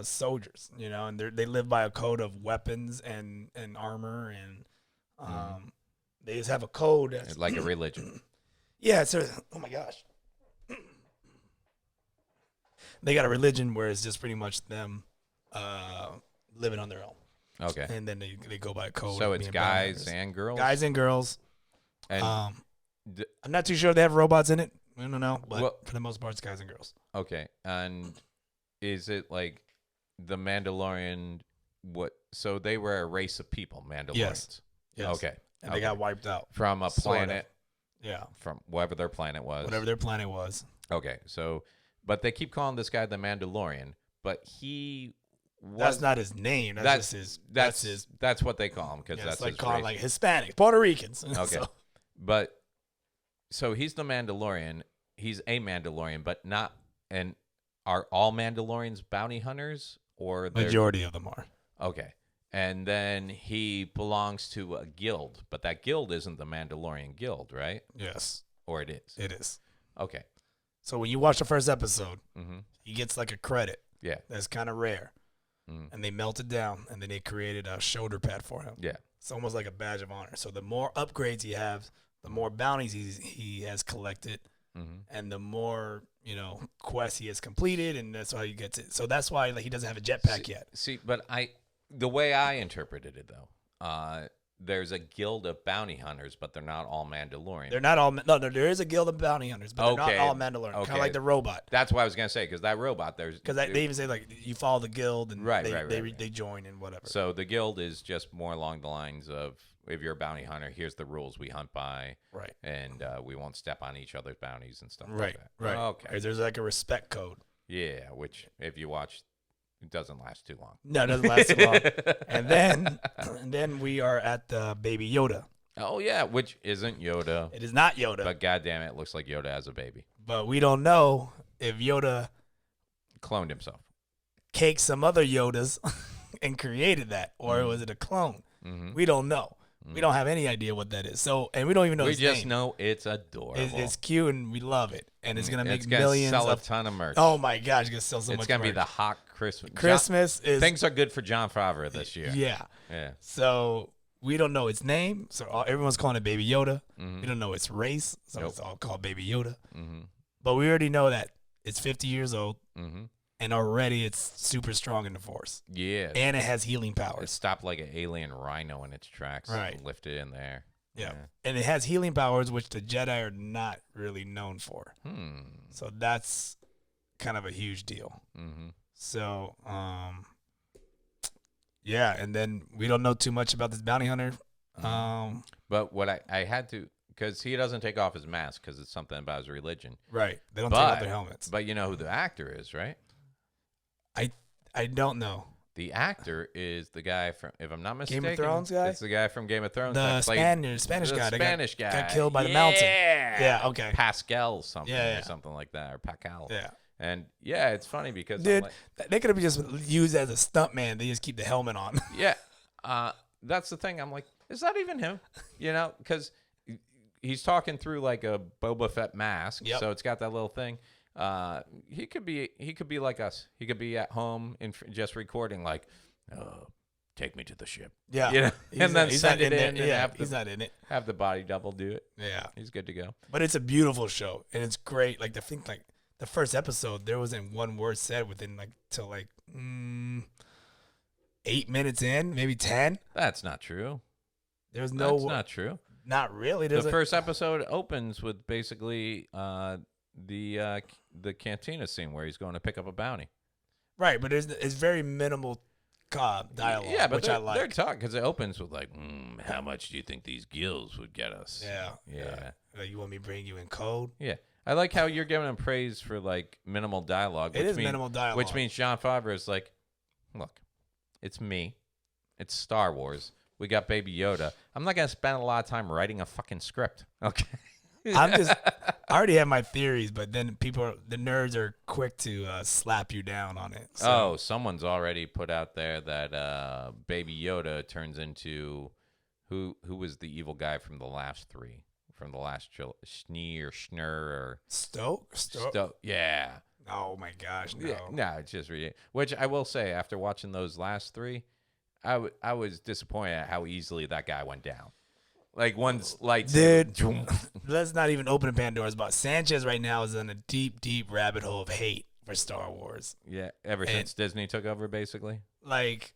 soldiers, you know, and they live by a code of weapons and armor, and they just have a code that's like a religion. Yeah, so oh my gosh, they got a religion where it's just pretty much them living on their own. Okay, and then they go by a code. So it's guys and girls. Guys and girls. And I'm not too sure if they have robots in it. I don't know, but for the most part, it's guys and girls. Okay, and is it like the Mandalorian? What? So they were a race of people, Mandalorians. Yes. Okay. And they got wiped out from a planet. Yeah. From whatever their planet was. Whatever their planet was. Okay. So, but they keep calling this guy the Mandalorian, but he. That's not his name. That's his. That's what they call him because that's like his calling race. like Hispanics, Puerto Ricans. Okay. But so he's the Mandalorian. He's a Mandalorian, but not. And are all Mandalorians bounty hunters, or majority of them are? Okay. And then he belongs to a guild, but that guild isn't the Mandalorian Guild, right? Yes. Or it is? It is. Okay. So when you watch the first episode, he gets like a credit. Yeah. That's kind of rare. And they melt it down, and then they created a shoulder pad for him. Yeah. It's almost like a badge of honor. So the more upgrades he has, the more bounties he has collected, and the more quests he has completed, and that's how he gets it. So that's why he doesn't have a jetpack yet. See, but the way I interpreted it though, there's a guild of bounty hunters, but they're not all Mandalorian. They're not all. No, there is a guild of bounty hunters, but they're not all Mandalorian. Kind of like the robot. That's what I was gonna say, because that robot, because they even say like you follow the guild and they join and whatever. So the guild is just more along the lines of, if you're a bounty hunter, here's the rules we hunt by, right? And we won't step on each other's bounties and stuff like that. Right. Okay. There's like a respect code. Yeah, which if you watch, it doesn't last too long. No, it doesn't last too long. And then we are at the Baby Yoda. Oh yeah, which isn't Yoda. It is not Yoda. But goddamn it, looks like Yoda as a baby. But we don't know if Yoda cloned himself, caked some other Yodas, and created that, or was it a clone? We don't know. We don't have any idea what that is. So, and we don't even know his name. We just know it's adorable. It's cute, and we love it. And it's gonna make it's millions. Sell a ton of merch. Oh my gosh, it's gonna sell so much. It's gonna merch. be the hot Christmas. Things are good for Jon Favreau this year. Yeah. So we don't know its name. So everyone's calling it Baby Yoda. We don't know its race. So it's all called Baby Yoda. But we already know that it's 50 years old. And already it's super strong in the Force. Yeah. And it has healing powers. It stopped like an alien rhino in its tracks. Right. And lifted in there. Yeah. And it has healing powers, which the Jedi are not really known for. So that's kind of a huge deal. So, yeah. And then we don't know too much about this bounty hunter. But what I had to, because he doesn't take off his mask because it's something about his religion. Right. They don't take off their helmets. But you know who the actor is, right? I don't know. The actor is the guy from, if I'm not mistaken, Game of Thrones guy? It's the guy from Game of Thrones. The Spanish guy. Spanish guy. Got killed by the mountain. Yeah, okay. Pascal something or something like that, or Pascal. Yeah. And yeah, it's funny because dude, they could have just used as a stuntman. They just keep the helmet on. Yeah. That's the thing. I'm like, is that even him? Because he's talking through like a Boba Fett mask. So it's got that little thing. He could be like us. He could be at home and just recording like, take me to the ship. Yeah. And then send it in. He's not in it. Have the body double do it. Yeah. He's good to go. But it's a beautiful show and it's great. Like the first episode, there wasn't one word said within till 8 minutes in, maybe 10. That's not true. There's no. That's not true. Not really. The first episode opens with basically the cantina scene where he's going to pick up a bounty. Right, but it's very minimal dialogue. Yeah, but which I like. They're talking because it opens with like, how much do you think these gills would get us? Yeah. You want me to bring you in code? Yeah. I like how you're giving him praise for like minimal dialogue. It is minimal dialogue. Which means Jon Favreau is like, look, it's me. It's Star Wars. We got Baby Yoda. I'm not going to spend a lot of time writing a fucking script. Okay. I already have my theories, but then the nerds are quick to slap you down on it. So. Oh, someone's already put out there that Baby Yoda turns into who was the evil guy from the last three, from the last trilogy, Schnur or Stoke. Yeah. Oh my gosh, no. Yeah, no, it's just ridiculous. Which I will say, after watching those last three, I was disappointed at how easily that guy went down. Like one's lights. Dude, let's not even open Pandora's box. Sanchez right now is in a deep, deep rabbit hole of hate for Star Wars. Yeah, ever since Disney took over, basically. Like,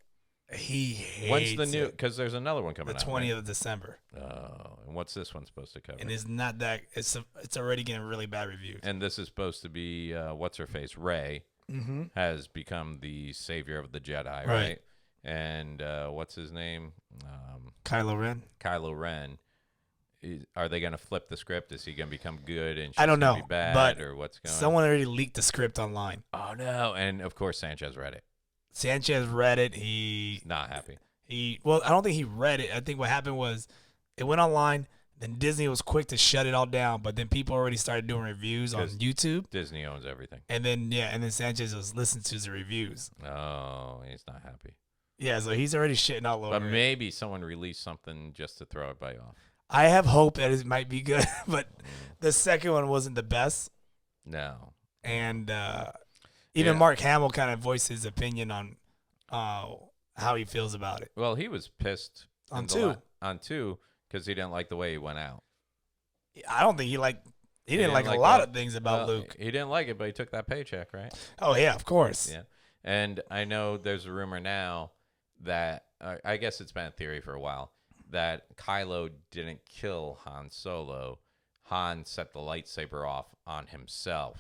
he hates When's the new? Because there's another one coming out. The 20th of December. Oh, and what's this one supposed to cover? And it's not that. It's already getting really bad reviews. And this is supposed to be what's her face? Rey has become the savior of the Jedi, right? And what's his name? Kylo Ren. Kylo Ren. Are they going to flip the script? Is he going to become good and she's I don't know, be bad, but or what's going on? Someone already leaked the script online. Oh no! And of course Sanchez read it. Sanchez read it. He not happy. Well, I don't think he read it. I think what happened was it went online. Then Disney was quick to shut it all down, but then people already started doing reviews on YouTube. Disney owns everything. And then Sanchez was listening to the reviews. Oh, he's not happy. Yeah, so he's already shitting all over. But maybe someone released something just to throw everybody off. I have hope that it might be good, but the second one wasn't the best. No. And even Mark Hamill kind of voiced his opinion on how he feels about it. Well, he was pissed on two because he didn't like the way he went out. I don't think he liked He didn't like a lot of things about Luke. He didn't like it, but he took that paycheck, right? Oh, yeah, of course. Yeah. And I know there's a rumor now that, I guess it's been a theory for a while, that Kylo didn't kill Han Solo. Han set the lightsaber off on himself.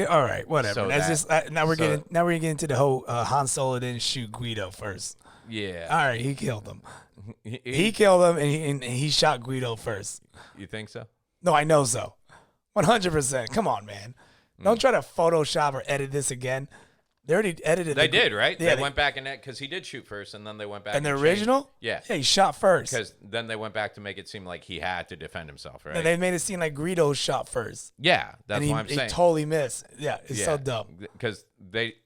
All right, whatever. So That's just now we're getting into the whole Han Solo didn't shoot Guido first. Yeah. All right, he killed him. He killed him, and he shot Guido first. You think so? No, I know so. 100%. Come on, man. Don't try to Photoshop or edit this again. They already edited. They did, right? Yeah, they went back in that because he did shoot first, and then they went back. And the original? Yeah. Yeah, he shot first. Because then they went back to make it seem like he had to defend himself, right? And they made it seem like Greedo shot first. Yeah, that's what I'm saying. He totally missed. Yeah, it's so dumb. Because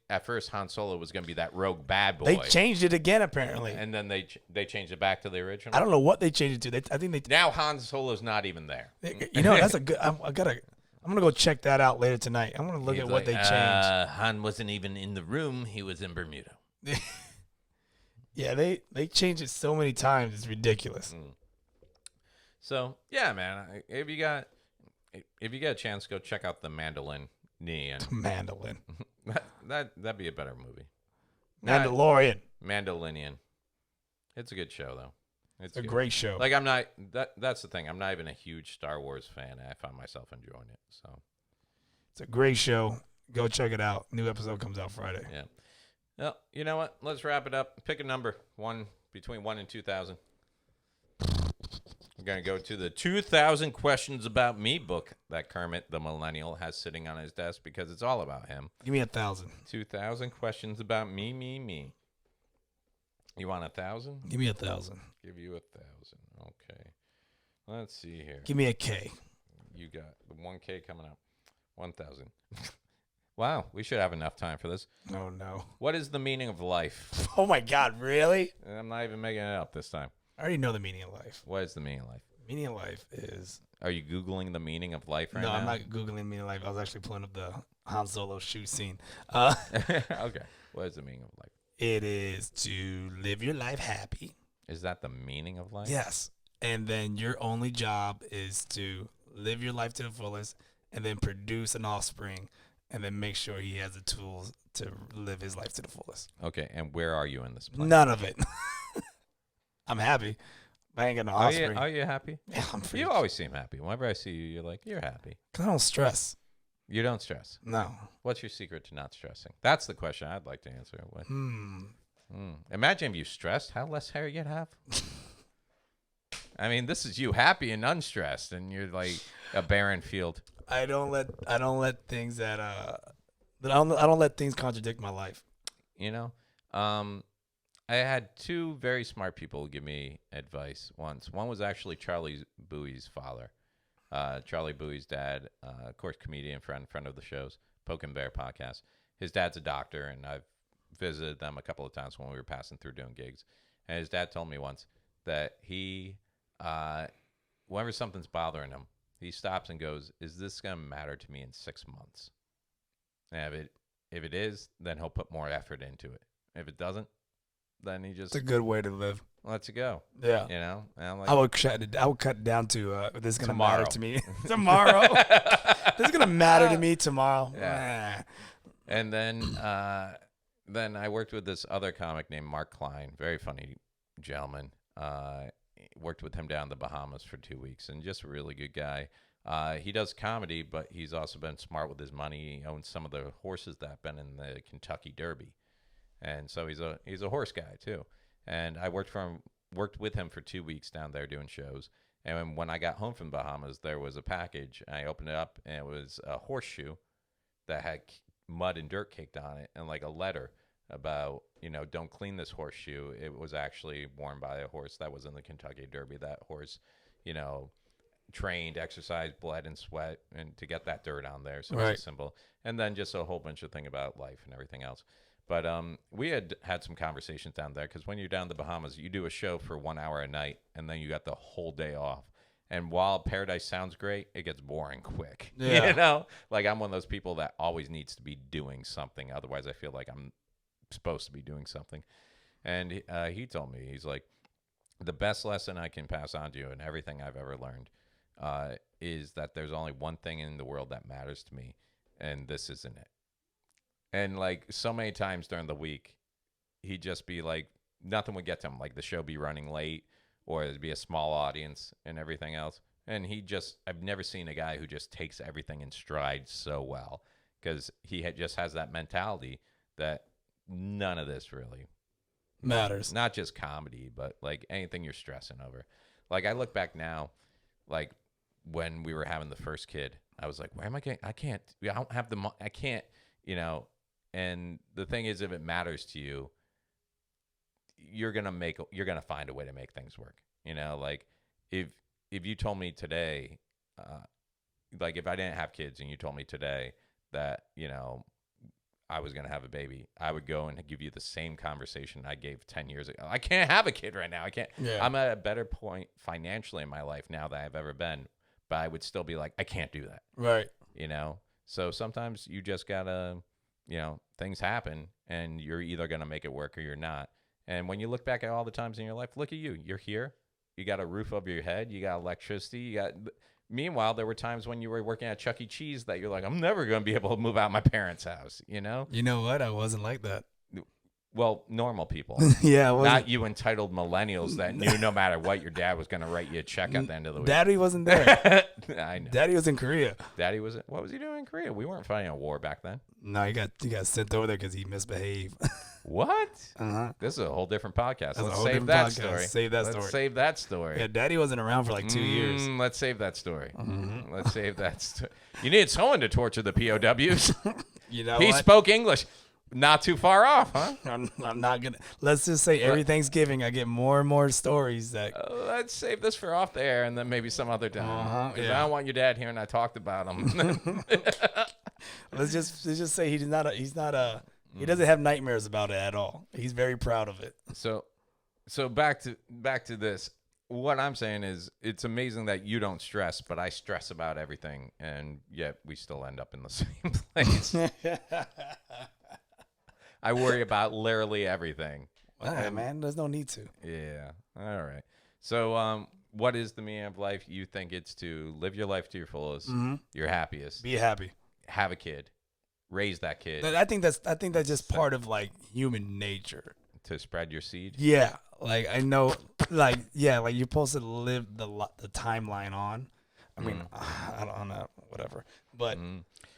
at first Han Solo was going to be that rogue bad boy. They changed it again, apparently. And then they changed it back to the original. I don't know what they changed it to. I think they now Han Solo's not even there. You know, that's a good. I'm gonna go check that out later tonight. I'm gonna look at what they changed. Han wasn't even in the room; he was in Bermuda. Yeah, they changed it so many times. It's ridiculous. So yeah, man. If you got a chance, go check out the Mandolorian. Mandolin. That'd be a better movie. Mandalorian. Mandalorian. It's a good show though. It's a great show. Like I'm not. That's the thing. I'm not even a huge Star Wars fan. I find myself enjoying it. So it's a great show. Go check it out. New episode comes out Friday. Yeah. Well, you know what? Let's wrap it up. Pick a number. Between 1 and 2,000. We're gonna go to the 2,000 Questions About Me book that Kermit the Millennial has sitting on his desk because it's all about him. Give me 1,000. 2,000 questions about me. You want 1,000? Give me 1,000. Give you 1,000. Okay. Let's see here. Give me a K. You got the 1K coming up. 1,000. Wow, we should have enough time for this. Oh, no. What is the meaning of life? Oh, my God, really? And I'm not even making it up this time. I already know the meaning of life. What is the meaning of life? Meaning of life is... Are you Googling the meaning of life right now? No, I'm not Googling the meaning of life. I was actually pulling up the Han Solo shoot scene. Okay. What is the meaning of life? It is to live your life happy. Is that the meaning of life? Yes. And then your only job is to live your life to the fullest and then produce an offspring and then make sure he has the tools to live his life to the fullest. Okay, and where are you in this plan? None of it. I'm happy. I ain't got no offspring. Are you happy? Yeah, I'm free. You always seem happy. Whenever I see you, you're like, you're happy. Because I don't stress. You don't stress? No. What's your secret to not stressing? That's the question I'd like to answer. Imagine if you stressed, how less hair you'd have. I mean, this is you happy and unstressed, and you're like a barren field. I don't let things I don't let things contradict my life. You know, I had two very smart people give me advice once. One was actually Charlie Bowie's father. Charlie Bowie's dad, of course, comedian, friend of the show's Poke and Bear podcast. His dad's a doctor, and I've visited them a couple of times when we were passing through doing gigs. And his dad told me once that he, whenever something's bothering him, he stops and goes, "Is this going to matter to me in 6 months?" And if it is, then he'll put more effort into it. If it doesn't, then he just... It's a good way to live. Lets it go. Yeah. You know? And I'm like, I would cut it down to this is going to matter to me tomorrow. This is going to matter to me tomorrow. Yeah. And then I worked with this other comic named Mark Klein, very funny gentleman. Worked with him down in the Bahamas for 2 weeks, and just a really good guy. He does comedy, but he's also been smart with his money. He owns some of the horses that have been in the Kentucky Derby, and so he's a horse guy too. And I worked with him for 2 weeks down there doing shows. And when I got home from the Bahamas, there was a package, and I opened it up, and it was a horseshoe that had mud and dirt caked on it, and like a letter about, don't clean this horseshoe. It was actually worn by a horse that was in the Kentucky Derby. That horse, trained, exercised, bled, and sweat, and to get that dirt on there. So right. It's a symbol. And then just a whole bunch of thing about life and everything else. But we had some conversations down there, because when you're down in the Bahamas, you do a show for 1 hour a night, and then you got the whole day off. And while Paradise sounds great, it gets boring quick. Yeah. Like I'm one of those people that always needs to be doing something. Otherwise, I feel like I'm supposed to be doing something. And he told me, he's like, the best lesson I can pass on to you and everything I've ever learned is that there's only one thing in the world that matters to me, and this isn't it. And like so many times during the week, he'd just be like, nothing would get to him. Like the show be running late, or there'd be a small audience and everything else. And I've never seen a guy who just takes everything in stride so well, because he just has that mentality that none of this really matters. Not just comedy, but like anything you're stressing over. Like I look back now, like when we were having the first kid, I was like, where am I getting? I don't have the money. I can't, and the thing is, if it matters to you, you're going to find a way to make things work. Like if you told me today, like if I didn't have kids and you told me today that, I was going to have a baby, I would go and give you the same conversation I gave 10 years ago. I can't have a kid right now. I can't. Yeah. I'm at a better point financially in my life now than I've ever been, but I would still be like, I can't do that. Right. So sometimes you just got to, things happen and you're either going to make it work or you're not. And when you look back at all the times in your life, look at you. You're here. You got a roof over your head. You got electricity. Meanwhile, there were times when you were working at Chuck E. Cheese that you're like, I'm never going to be able to move out of my parents' house, You know what? I wasn't like that. Well, normal people. Yeah. Not you entitled millennials that knew no matter what, your dad was going to write you a check at the end of the week. Daddy wasn't there. I know. Daddy was in Korea. What was he doing in Korea? We weren't fighting a war back then. No, he got sent over there because he misbehaved. What? Uh-huh. This is a whole different podcast. Let's save that story. Let's save that story. Yeah, Daddy wasn't around for like 2 years. Let's save that story. Mm-hmm. Let's save that story. You need someone to torture the POWs. He spoke English. Not too far off, huh? I'm not going to. Let's just say every Thanksgiving I get more and more stories that. Let's save this for off the air and then maybe some other time. Because I don't want your dad hearing I talked about him. Let's just say he doesn't have nightmares about it at all. He's very proud of it. So back to this. What I'm saying is it's amazing that you don't stress, but I stress about everything, and yet we still end up in the same place. I worry about literally everything. Man, there's no need to. Yeah. All right. So, what is the meaning of life? You think it's to live your life to your fullest, your happiest. Be happy. Have a kid. Raise that kid. I think that's just part of like human nature. To spread your seed? Yeah. Like I know like you're supposed to live the timeline on. I mean, I don't know, whatever. But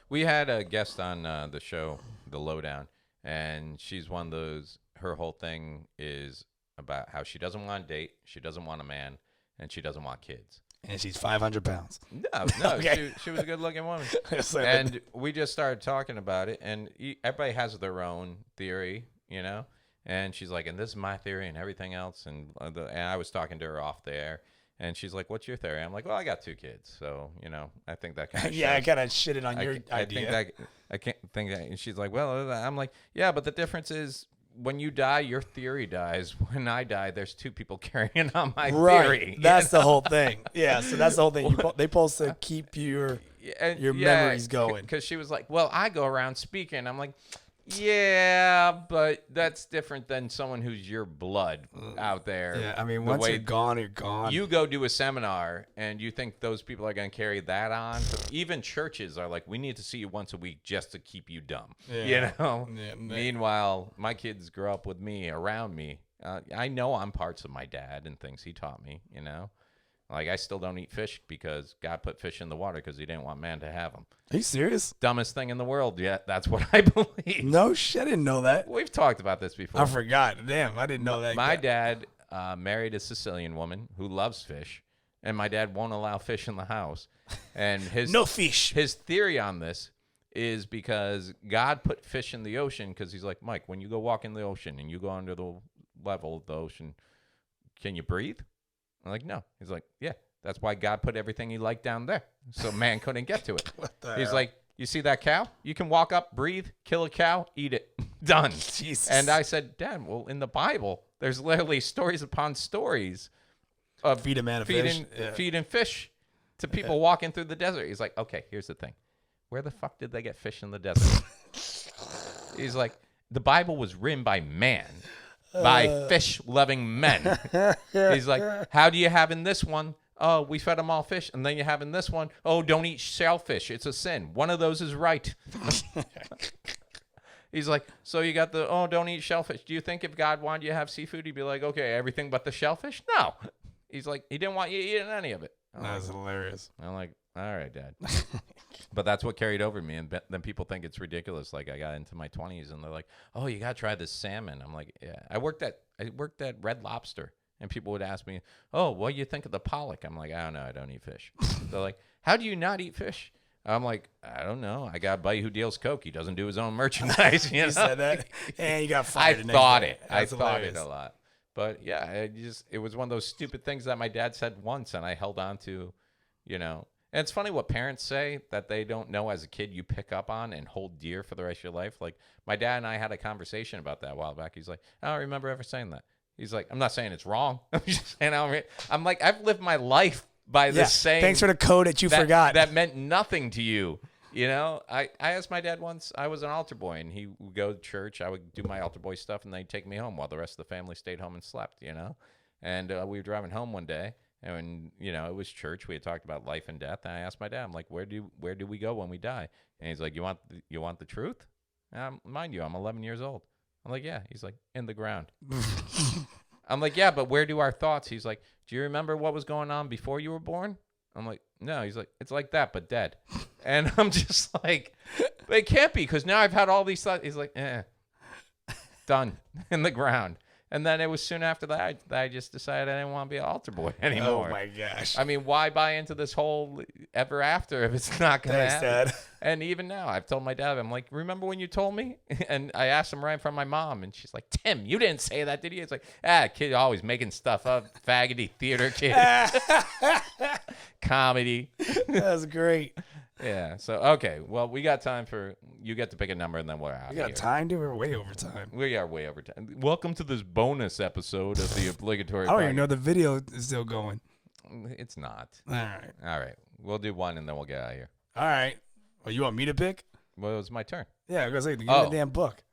we had a guest on the show, The Lowdown. And she's one of those, her whole thing is about how she doesn't want to date, she doesn't want a man, and she doesn't want kids. And she's 500 pounds. No, okay. she was a good-looking woman. And we just started talking about it, and everybody has their own theory, And she's like, and this is my theory and everything else. And I was talking to her off the air. And she's like, what's your theory? I'm like, well, I got 2 kids. So, I think that kind of yeah, I kind of shitted on your idea. I can't think that. And she's like, well, I'm like, yeah, but the difference is when you die, your theory dies. When I die, there's 2 people carrying on my theory. That's the whole thing. Yeah, so that's the whole thing. They're supposed to keep your memories going. Because she was like, well, I go around speaking. I'm like, yeah, but that's different than someone who's your blood out there. Yeah, I mean, once you're gone, you're gone. You go do a seminar, and you think those people are going to carry that on? Even churches are like, we need to see you once a week just to keep you dumb. Yeah. Yeah, meanwhile, my kids grow up with me, around me. I know I'm parts of my dad and things he taught me, Like, I still don't eat fish because God put fish in the water because he didn't want man to have them. Are you serious? Dumbest thing in the world. Yeah, that's what I believe. No shit, I didn't know that. We've talked about this before. I forgot. Damn, I didn't know that. My dad married a Sicilian woman who loves fish, and my dad won't allow fish in the house. And no fish. His theory on this is because God put fish in the ocean because he's like, Mike, when you go walk in the ocean and you go under the level of the ocean, can you breathe? I'm like, no. He's like, yeah, that's why God put everything he liked down there, so man couldn't get to it. He's like, you see that cow? You can walk up, breathe, kill a cow, eat it. Done. Jesus. And I said, Dad, well, in the Bible, there's literally stories upon stories of feed a man a fish. Feeding fish to people walking through the desert. He's like, okay, here's the thing. Where the fuck did they get fish in the desert? He's like, the Bible was written by man. By fish-loving men. He's like, how do you have in this one oh, we fed them all fish. And then you're having this one, oh, don't eat shellfish. It's a sin. One of those is right. He's like, so you got the, oh, don't eat shellfish. Do you think if God wanted you to have seafood, he'd be like, okay, everything but the shellfish? No. He's like, he didn't want you eating any of it. That's hilarious. I'm like, all right, Dad. But that's what carried over me. And then people think it's ridiculous. Like, I got into my 20s, and they're like, oh, you got to try this salmon. I'm like, yeah. I worked at Red Lobster, and people would ask me, oh, what do you think of the pollock? I'm like, I don't know. I don't eat fish. They're like, how do you not eat fish? I'm like, I don't know. I got a buddy who deals coke. He doesn't do his own merchandise. You know? said that, and you got fired. I thought it a lot. But yeah, it was one of those stupid things that my dad said once, and I held on to, you know. And it's funny what parents say that they don't know as a kid you pick up on and hold dear for the rest of your life. Like, my dad and I had a conversation about that a while back. He's like, I don't remember ever saying that. He's like, I'm not saying it's wrong. I'm just saying I'm like, I've lived my life by this saying. Thanks for the code that you forgot. That meant nothing to you. You know, I asked my dad once, I was an altar boy, and he would go to church. I would do my altar boy stuff, and they'd take me home while the rest of the family stayed home and slept, you know. And we were driving home one day, and, you know, it was church. We had talked about life and death, and I asked my dad, I'm like, where do we go when we die? And he's like, you want the truth? Mind you, I'm 11 years old. I'm like, yeah. He's like, in the ground. I'm like, yeah, but where do our thoughts? He's like, do you remember what was going on before you were born? I'm like, no. He's like, it's like that, but dead. And I'm just like, but it can't be, because now I've had all these thoughts. He's like, done, in the ground. And then it was soon after that I just decided I didn't want to be an altar boy anymore. Oh, my gosh. I mean, why buy into this whole ever after if it's not going to happen? Dad. And even now, I've told my dad, I'm like, remember when you told me? And I asked him right in front of my mom, and she's like, Tim, you didn't say that, did you? It's like, kid always making stuff up. Faggoty theater kid. Comedy. That's great. Yeah. So, okay. Well, we got time for, you get to pick a number, and then we're out. We got time, dude? We're way over time. We are way over time. Welcome to this bonus episode of the Obligatory Podcast. I don't even know the video is still going. It's not. All right. All right. We'll do one, and then we'll get out of here. All right. Well, you want me to pick? Well, it was my turn. Yeah, I was going to say, give me the damn book.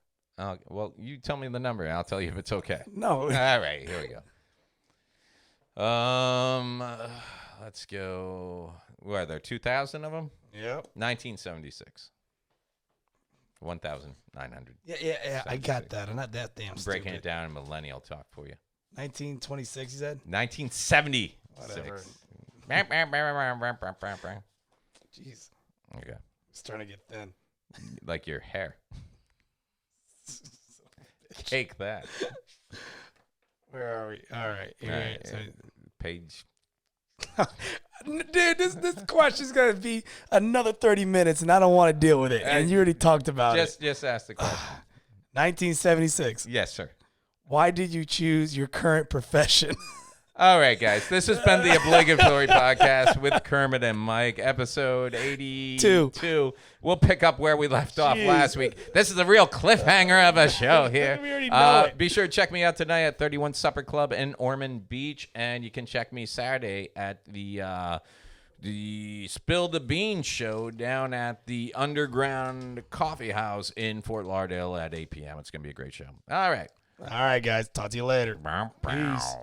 Well, you tell me the number, and I'll tell you if it's okay. No. All right. Here we go. Let's go. What are there? 2,000 of them? Yep. 1976. 1,900. Yeah. I got that. I'm not that damn stupid. Breaking it down in millennial talk for you. 1926, you said? 1976. Whatever. Jeez. Okay. It's starting to get thin. Like your hair. Take that. Where are we? All right. All right. So, page. Dude, this question's going to be another 30 minutes, and I don't want to deal with it. And you already talked about it. Just ask the question. 1976. Yes, sir. Why did you choose your current profession? All right, guys. This has been the Obligatory Podcast with Kermit and Myke, episode 82. We'll pick up where we left off last week. This is a real cliffhanger of a show here. We already know it. Be sure to check me out tonight at 31 Supper Club in Ormond Beach, and you can check me Saturday at the Spill the Beans show down at the Underground Coffee House in Fort Lauderdale at 8 p.m. It's going to be a great show. All right. All right, guys. Talk to you later. Peace.